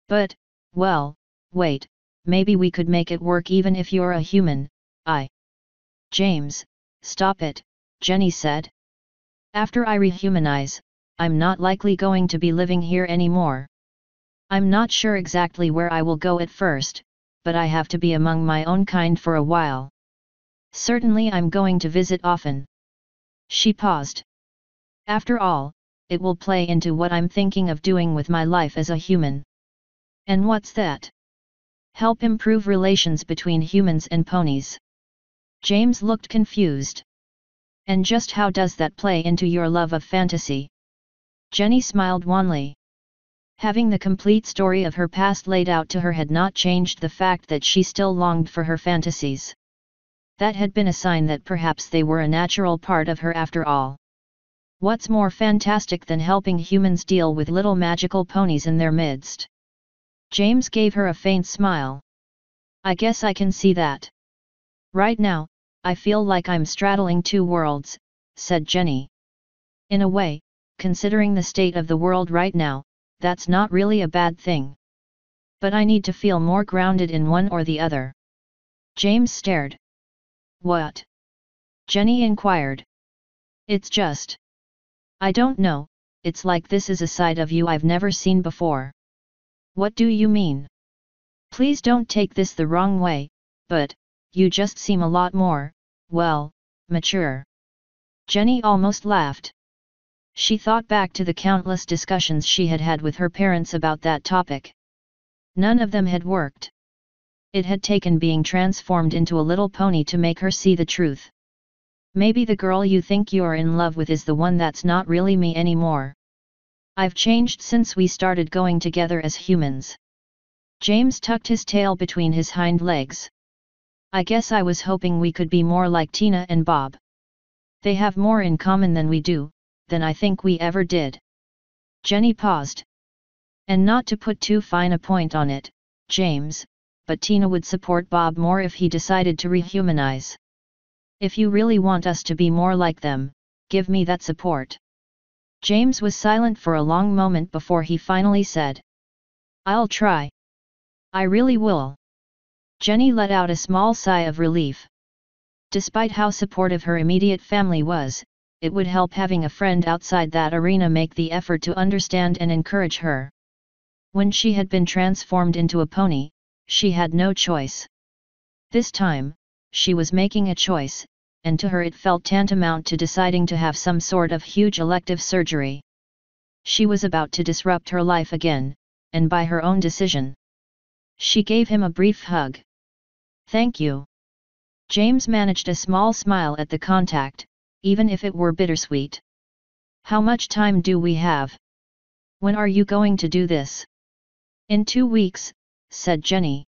"But, well, wait, maybe we could make it work even if you're a human." "James, stop it," Jenny said. "After I rehumanize, I'm not likely going to be living here anymore. I'm not sure exactly where I will go at first, but I have to be among my own kind for a while. Certainly I'm going to visit often." She paused. "After all, it will play into what I'm thinking of doing with my life as a human." "And what's that?" "Help improve relations between humans and ponies." James looked confused. "And just how does that play into your love of fantasy?" Jenny smiled wanly. Having the complete story of her past laid out to her had not changed the fact that she still longed for her fantasies. That had been a sign that perhaps they were a natural part of her after all. What's more fantastic than helping humans deal with little magical ponies in their midst? James gave her a faint smile. "I guess I can see that. Right now, I feel like I'm straddling two worlds," said Jenny. "In a way, considering the state of the world right now, that's not really a bad thing. But I need to feel more grounded in one or the other." James stared. "What?" Jenny inquired. "It's just. I don't know, it's like this is a side of you I've never seen before." "What do you mean?" "Please don't take this the wrong way, but you just seem a lot more, well, mature." Jenny almost laughed. She thought back to the countless discussions she had had with her parents about that topic. None of them had worked. It had taken being transformed into a little pony to make her see the truth. "Maybe the girl you think you're in love with is the one that's not really me anymore. I've changed since we started going together as humans." James tucked his tail between his hind legs. "I guess I was hoping we could be more like Tina and Bob. They have more in common than we do, than I think we ever did." Jenny paused. "And not to put too fine a point on it, James, but Tina would support Bob more if he decided to rehumanize. If you really want us to be more like them, give me that support." James was silent for a long moment before he finally said, "I'll try. I really will." Jenny let out a small sigh of relief. Despite how supportive her immediate family was, it would help having a friend outside that arena make the effort to understand and encourage her. When she had been transformed into a pony, she had no choice. This time, she was making a choice, and to her it felt tantamount to deciding to have some sort of huge elective surgery. She was about to disrupt her life again, and by her own decision. She gave him a brief hug. "Thank you." James managed a small smile at the contact, even if it were bittersweet. "How much time do we have? When are you going to do this?" "In 2 weeks," said Jenny.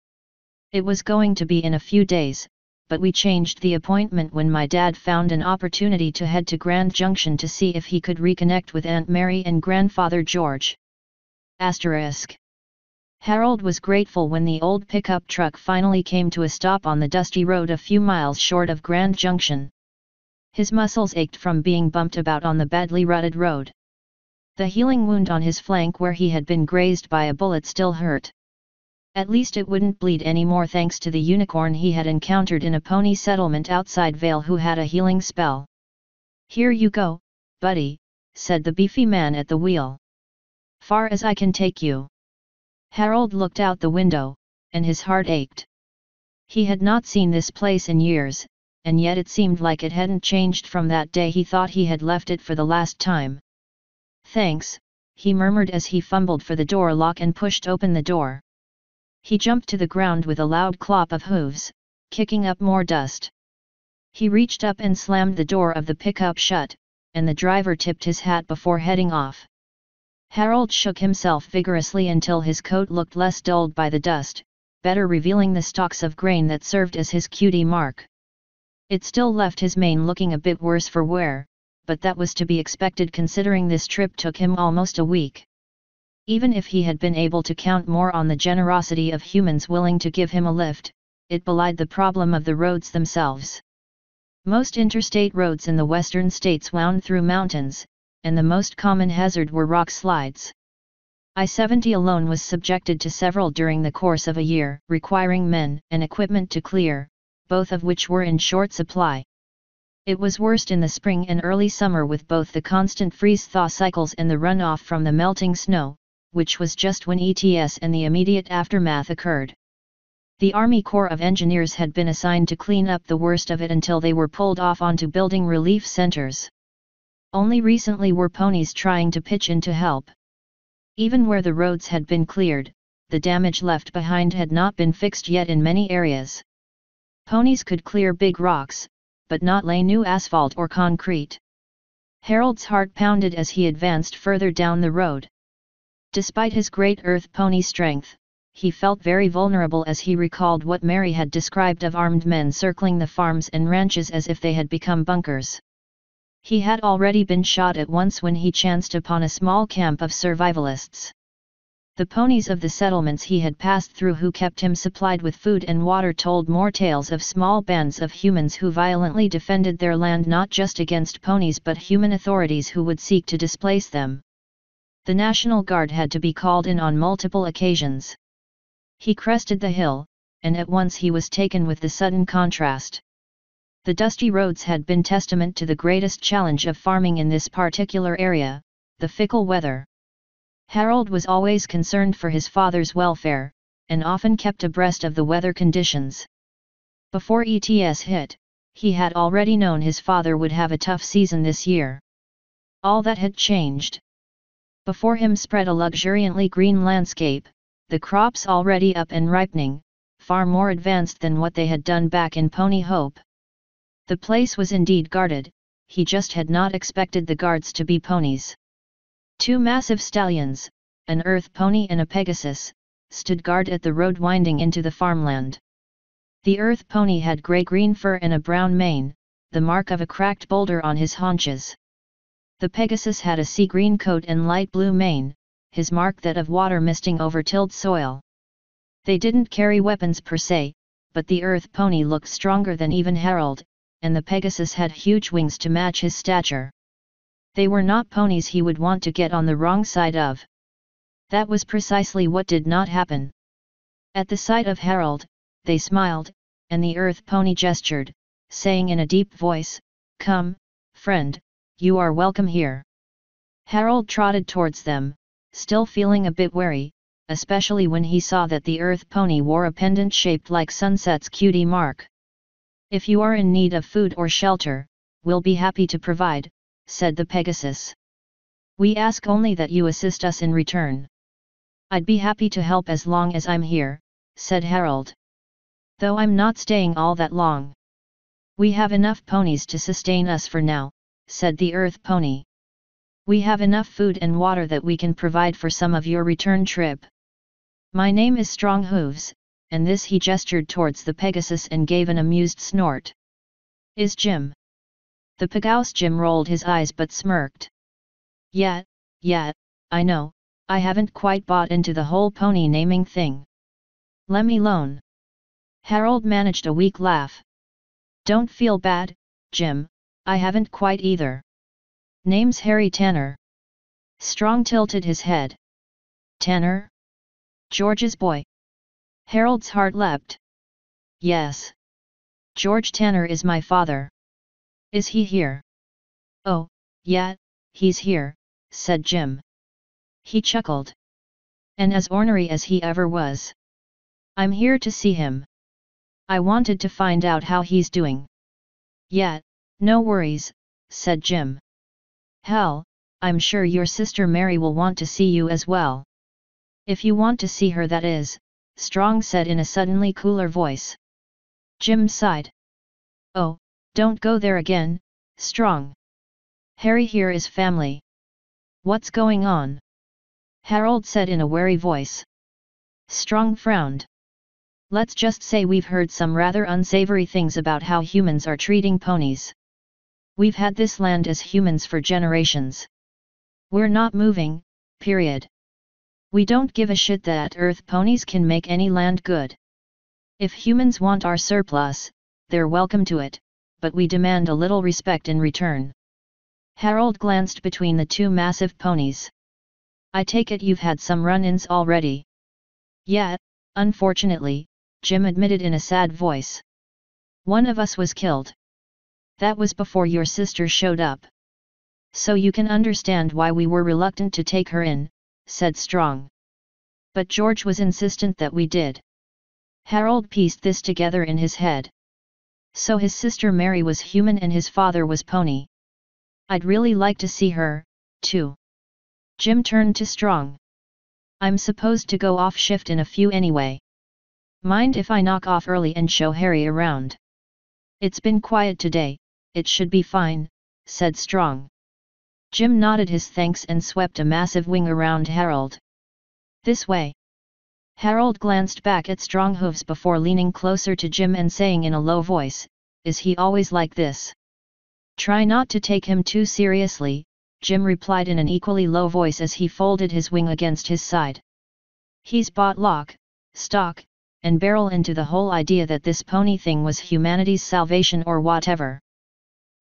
"It was going to be in a few days, but we changed the appointment when my dad found an opportunity to head to Grand Junction to see if he could reconnect with Aunt Mary and Grandfather George. Asterisk. Harold was grateful when the old pickup truck finally came to a stop on the dusty road a few miles short of Grand Junction. His muscles ached from being bumped about on the badly rutted road. The healing wound on his flank where he had been grazed by a bullet still hurt. At least it wouldn't bleed anymore thanks to the unicorn he had encountered in a pony settlement outside Vale who had a healing spell. "Here you go, buddy," said the beefy man at the wheel. "Far as I can take you." Harold looked out the window, and his heart ached. He had not seen this place in years, and yet it seemed like it hadn't changed from that day he thought he had left it for the last time. "Thanks," he murmured as he fumbled for the door lock and pushed open the door. He jumped to the ground with a loud clop of hooves, kicking up more dust. He reached up and slammed the door of the pickup shut, and the driver tipped his hat before heading off. Harold shook himself vigorously until his coat looked less dulled by the dust, better revealing the stalks of grain that served as his cutie mark. It still left his mane looking a bit worse for wear, but that was to be expected considering this trip took him almost a week. Even if he had been able to count more on the generosity of humans willing to give him a lift, it belied the problem of the roads themselves. Most interstate roads in the western states wound through mountains, and the most common hazard were rock slides. I-70 alone was subjected to several during the course of a year, requiring men and equipment to clear, both of which were in short supply. It was worst in the spring and early summer with both the constant freeze-thaw cycles and the runoff from the melting snow, which was just when ETS and the immediate aftermath occurred. The Army Corps of Engineers had been assigned to clean up the worst of it until they were pulled off onto building relief centers. Only recently were ponies trying to pitch in to help. Even where the roads had been cleared, the damage left behind had not been fixed yet in many areas. Ponies could clear big rocks, but not lay new asphalt or concrete. Harold's heart pounded as he advanced further down the road. Despite his great earth pony strength, he felt very vulnerable as he recalled what Mary had described of armed men circling the farms and ranches as if they had become bunkers. He had already been shot at once when he chanced upon a small camp of survivalists. The ponies of the settlements he had passed through who kept him supplied with food and water told more tales of small bands of humans who violently defended their land not just against ponies but human authorities who would seek to displace them. The National Guard had to be called in on multiple occasions. He crested the hill, and at once he was taken with the sudden contrast. The dusty roads had been testament to the greatest challenge of farming in this particular area, the fickle weather. Harold was always concerned for his father's welfare, and often kept abreast of the weather conditions. Before ETS hit, he had already known his father would have a tough season this year. All that had changed. Before him spread a luxuriantly green landscape, the crops already up and ripening, far more advanced than what they had done back in Pony Hope. The place was indeed guarded, he just had not expected the guards to be ponies. 2 massive stallions, an earth pony and a Pegasus, stood guard at the road winding into the farmland. The earth pony had gray-green fur and a brown mane, the mark of a cracked boulder on his haunches. The Pegasus had a sea-green coat and light blue mane, his mark that of water misting over tilled soil. They didn't carry weapons per se, but the earth pony looked stronger than even Harold, and the Pegasus had huge wings to match his stature. They were not ponies he would want to get on the wrong side of. That was precisely what did not happen. At the sight of Harold, they smiled, and the earth pony gestured, saying in a deep voice, "Come, friend, you are welcome here." Harold trotted towards them, still feeling a bit wary, especially when he saw that the earth pony wore a pendant shaped like Sunset's cutie mark. "If you are in need of food or shelter, we'll be happy to provide," said the Pegasus. We ask only that you assist us in return. I'd be happy to help as long as I'm here, said Harold. Though I'm not staying all that long. We have enough ponies to sustain us for now, said the Earth Pony. We have enough food and water that we can provide for some of your return trip. My name is Strong Hooves, and this he gestured towards the Pegasus and gave an amused snort. Is Jim? The Pegasi Jim rolled his eyes but smirked. Yeah, I know, I haven't quite bought into the whole pony naming thing. Lemme alone. Harold managed a weak laugh. Don't feel bad, Jim, I haven't quite either. Name's Harry Tanner. Strong tilted his head. Tanner? George's boy. Harold's heart leapt. Yes. George Tanner is my father. Is he here? Oh, yeah, he's here, said Jim. He chuckled. And as ornery as he ever was. I'm here to see him. I wanted to find out how he's doing. Yeah, no worries, said Jim. Hell, I'm sure your sister Mary will want to see you as well. If you want to see her, that is, Strong said in a suddenly cooler voice. Jim sighed. Oh, don't go there again, Strong. Harry here is family. What's going on? Harold said in a wary voice. Strong frowned. Let's just say we've heard some rather unsavory things about how humans are treating ponies. We've had this land as humans for generations. We're not moving, period. We don't give a shit that Earth ponies can make any land good. If humans want our surplus, they're welcome to it, but we demand a little respect in return. Harold glanced between the two massive ponies. I take it you've had some run-ins already. Yeah, unfortunately, Jim admitted in a sad voice. One of us was killed. That was before your sister showed up. So you can understand why we were reluctant to take her in, said Strong. But George was insistent that we did. Harold pieced this together in his head. So his sister Mary was human and his father was pony. I'd really like to see her, too. Jim turned to Strong. I'm supposed to go off shift in a few anyway. Mind if I knock off early and show Harry around? It's been quiet today, it should be fine, said Strong. Jim nodded his thanks and swept a massive wing around Harold. This way. Harold glanced back at Strong Hooves before leaning closer to Jim and saying in a low voice, Is he always like this? Try not to take him too seriously, Jim replied in an equally low voice as he folded his wing against his side. He's bought lock, stock, and barrel into the whole idea that this pony thing was humanity's salvation or whatever.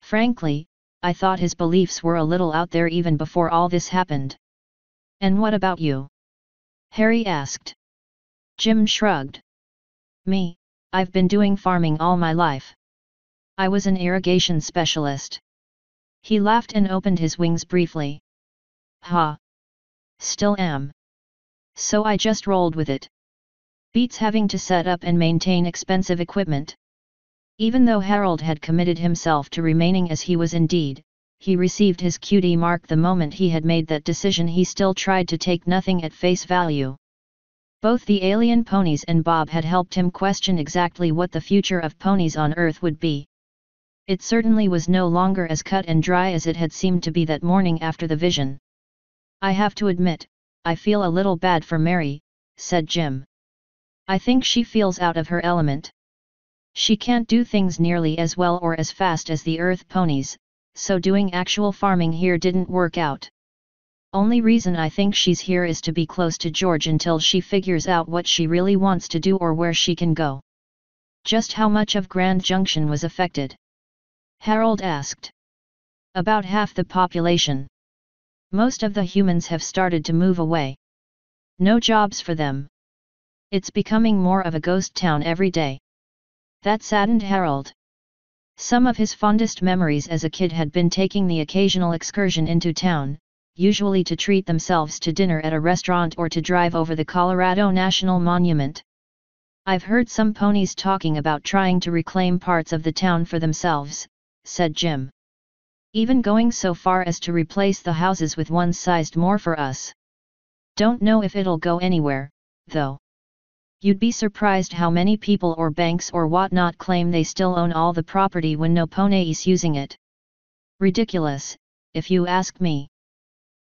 Frankly, I thought his beliefs were a little out there even before all this happened. And what about you? Harry asked. Jim shrugged. Me, I've been doing farming all my life. I was an irrigation specialist. He laughed and opened his wings briefly. Ha! Still am. So I just rolled with it. Beats having to set up and maintain expensive equipment. Even though Harold had committed himself to remaining as he was indeed, he received his QD mark the moment he had made that decision. He still tried to take nothing at face value. Both the alien ponies and Bob had helped him question exactly what the future of ponies on Earth would be. It certainly was no longer as cut and dry as it had seemed to be that morning after the vision. I have to admit, I feel a little bad for Mary, said Jim. I think she feels out of her element. She can't do things nearly as well or as fast as the Earth ponies, so doing actual farming here didn't work out. Only reason I think she's here is to be close to George until she figures out what she really wants to do or where she can go. Just how much of Grand Junction was affected? Harold asked. About half the population. Most of the humans have started to move away. No jobs for them. It's becoming more of a ghost town every day. That saddened Harold. Some of his fondest memories as a kid had been taking the occasional excursion into town, usually to treat themselves to dinner at a restaurant or to drive over the Colorado National Monument. I've heard some ponies talking about trying to reclaim parts of the town for themselves, said Jim. Even going so far as to replace the houses with ones sized more for us. Don't know if it'll go anywhere, though. You'd be surprised how many people or banks or whatnot claim they still own all the property when no pony is using it. Ridiculous, if you ask me.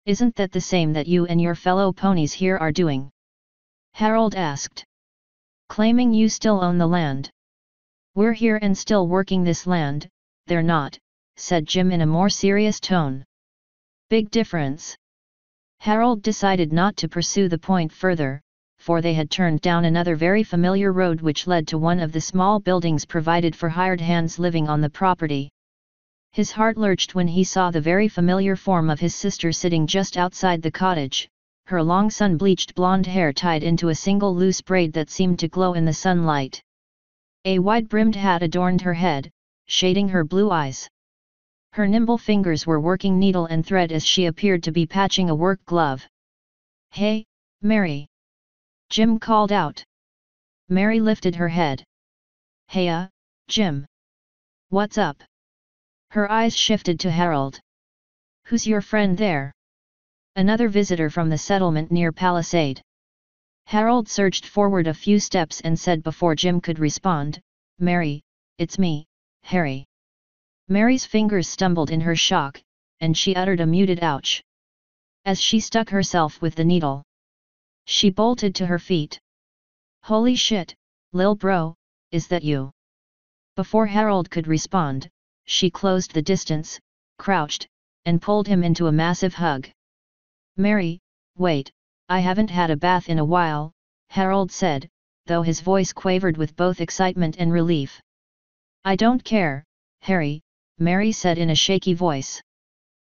Isn't that the same that you and your fellow ponies here are doing? Harold asked. Claiming you still own the land. We're here and still working this land, they're not, said Jim in a more serious tone. Big difference. Harold decided not to pursue the point further, for they had turned down another very familiar road which led to one of the small buildings provided for hired hands living on the property. His heart lurched when he saw the very familiar form of his sister sitting just outside the cottage, her long sun-bleached blonde hair tied into a single loose braid that seemed to glow in the sunlight. A wide-brimmed hat adorned her head, shading her blue eyes. Her nimble fingers were working needle and thread as she appeared to be patching a work glove. "Hey, Mary!" Jim called out. Mary lifted her head. "Heya, Jim. What's up?" Her eyes shifted to Harold. "Who's your friend there?" "Another visitor from the settlement near Palisade." Harold surged forward a few steps and said before Jim could respond, "Mary, it's me, Harry." Mary's fingers stumbled in her shock, and she uttered a muted ouch. As she stuck herself with the needle, she bolted to her feet. "Holy shit, lil bro, is that you?" Before Harold could respond, she closed the distance, crouched, and pulled him into a massive hug. "Mary, wait, I haven't had a bath in a while," Harold said, though his voice quavered with both excitement and relief. "I don't care, Harry," Mary said in a shaky voice.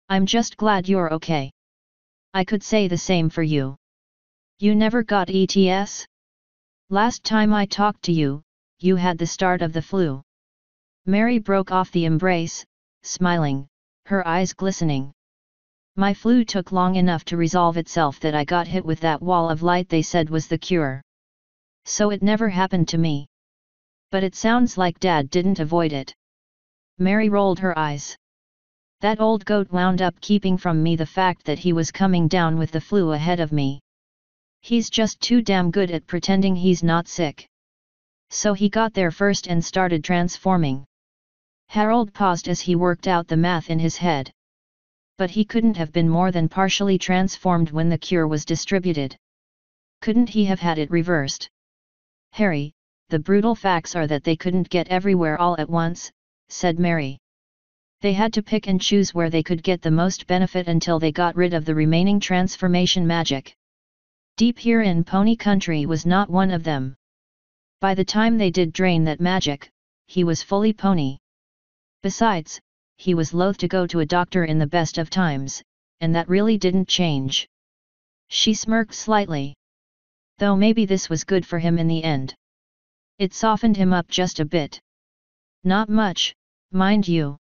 "I'm just glad you're okay. I could say the same for you. You never got ETS? Last time I talked to you, you had the start of the flu." Mary broke off the embrace, smiling, her eyes glistening. "My flu took long enough to resolve itself that I got hit with that wall of light they said was the cure. So it never happened to me. But it sounds like Dad didn't avoid it." Mary rolled her eyes. "That old goat wound up keeping from me the fact that he was coming down with the flu ahead of me. He's just too damn good at pretending he's not sick. So he got there first and started transforming." Harold paused as he worked out the math in his head. But he couldn't have been more than partially transformed when the cure was distributed. Couldn't he have had it reversed? "Harry, the brutal facts are that they couldn't get everywhere all at once," said Mary. "They had to pick and choose where they could get the most benefit until they got rid of the remaining transformation magic. Deep here in Pony Country was not one of them. By the time they did drain that magic, he was fully pony. Besides, he was loath to go to a doctor in the best of times, and that really didn't change." She smirked slightly. "Though maybe this was good for him in the end. It softened him up just a bit. Not much, mind you.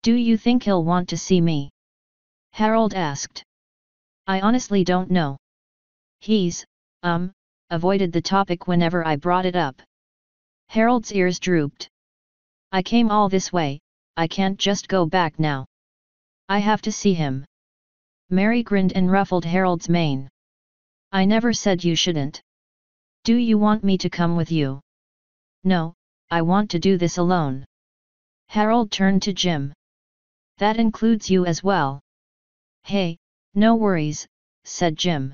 Do you think he'll want to see me?" Harold asked. "I honestly don't know. He's, avoided the topic whenever I brought it up." Harold's ears drooped. "I came all this way, I can't just go back now. I have to see him." Mary grinned and ruffled Harold's mane. "I never said you shouldn't. Do you want me to come with you?" "No, I want to do this alone." Harold turned to Jim. "That includes you as well." "Hey, no worries," said Jim.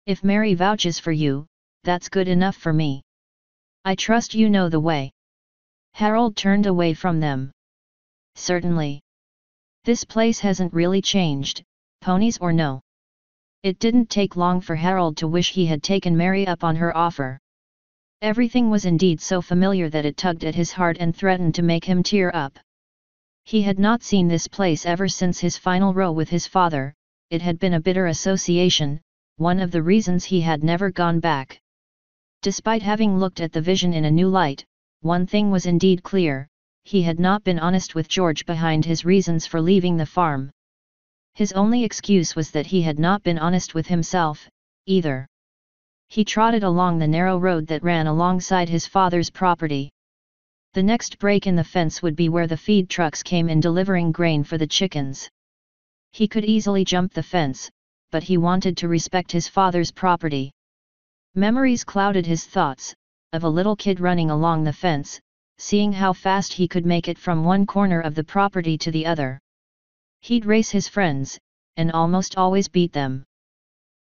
"If Mary vouches for you, that's good enough for me. I trust you know the way." Harold turned away from them. "Certainly. This place hasn't really changed, ponies or no." It didn't take long for Harold to wish he had taken Mary up on her offer. Everything was indeed so familiar that it tugged at his heart and threatened to make him tear up. He had not seen this place ever since his final row with his father. It had been a bitter association, one of the reasons he had never gone back. Despite having looked at the vision in a new light, one thing was indeed clear: he had not been honest with George behind his reasons for leaving the farm. His only excuse was that he had not been honest with himself, either. He trotted along the narrow road that ran alongside his father's property. The next break in the fence would be where the feed trucks came in delivering grain for the chickens. He could easily jump the fence, but he wanted to respect his father's property. Memories clouded his thoughts, of a little kid running along the fence, seeing how fast he could make it from one corner of the property to the other. He'd race his friends, and almost always beat them.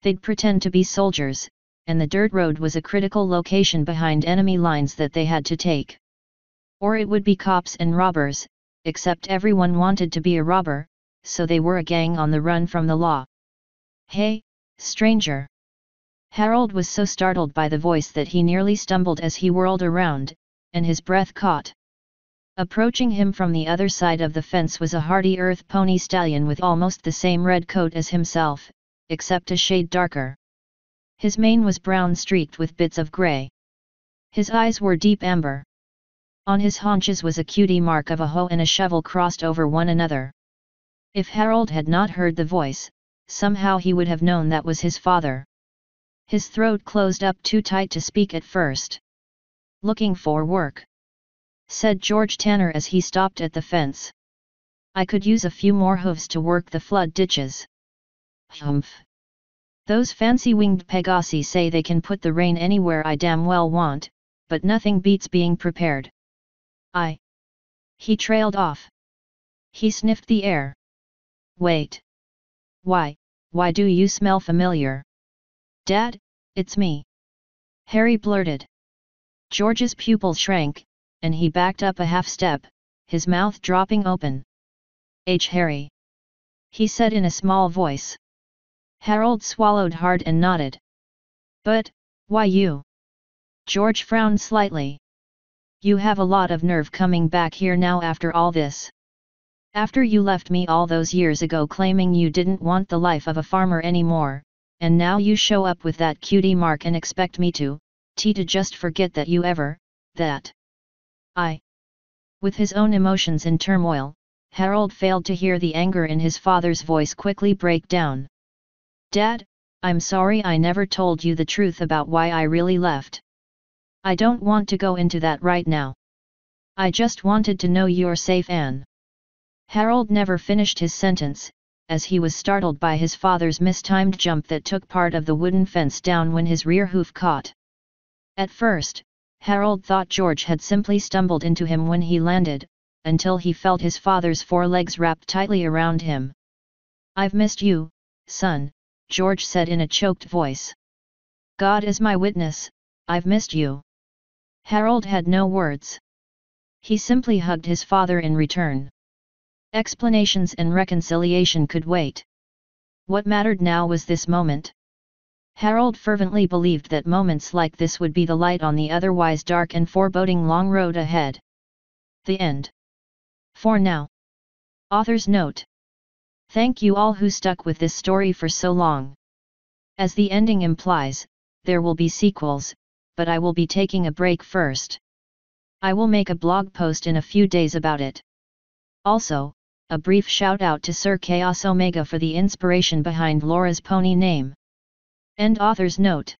They'd pretend to be soldiers, and the dirt road was a critical location behind enemy lines that they had to take. Or it would be cops and robbers, except everyone wanted to be a robber, so they were a gang on the run from the law. "Hey, stranger!" Harold was so startled by the voice that he nearly stumbled as he whirled around, and his breath caught. Approaching him from the other side of the fence was a hardy earth pony stallion with almost the same red coat as himself, except a shade darker. His mane was brown streaked with bits of gray. His eyes were deep amber. On his haunches was a cutie mark of a hoe and a shovel crossed over one another. If Harold had not heard the voice, somehow he would have known that was his father. His throat closed up too tight to speak at first. "Looking for work?" said George Tanner as he stopped at the fence. "I could use a few more hooves to work the flood ditches." "Humph. Those fancy-winged Pegasi say they can put the rain anywhere I damn well want, but nothing beats being prepared." He trailed off. He sniffed the air. "Wait. Why do you smell familiar?" "Dad, it's me," Harry blurted. George's pupil shrank, and he backed up a half step, his mouth dropping open. Harry," he said in a small voice. Harold swallowed hard and nodded. "But, why you?" George frowned slightly. "You have a lot of nerve coming back here now after all this. After you left me all those years ago claiming you didn't want the life of a farmer anymore, and now you show up with that cutie mark and expect me to just forget that you ever, that. With his own emotions in turmoil, Harold failed to hear the anger in his father's voice quickly break down. "Dad, I'm sorry I never told you the truth about why I really left. I don't want to go into that right now. I just wanted to know you're safe and..." Harold never finished his sentence, as he was startled by his father's mistimed jump that took part of the wooden fence down when his rear hoof caught. At first, Harold thought George had simply stumbled into him when he landed, until he felt his father's forelegs wrapped tightly around him. "I've missed you, son," George said in a choked voice. "God is my witness, I've missed you." Harold had no words. He simply hugged his father in return. Explanations and reconciliation could wait. What mattered now was this moment. Harold fervently believed that moments like this would be the light on the otherwise dark and foreboding long road ahead. The end. For now. Author's note. Thank you all who stuck with this story for so long. As the ending implies, there will be sequels, but I will be taking a break first. I will make a blog post in a few days about it. Also, a brief shout out to Sir Chaos Omega for the inspiration behind Laura's pony name. End author's note.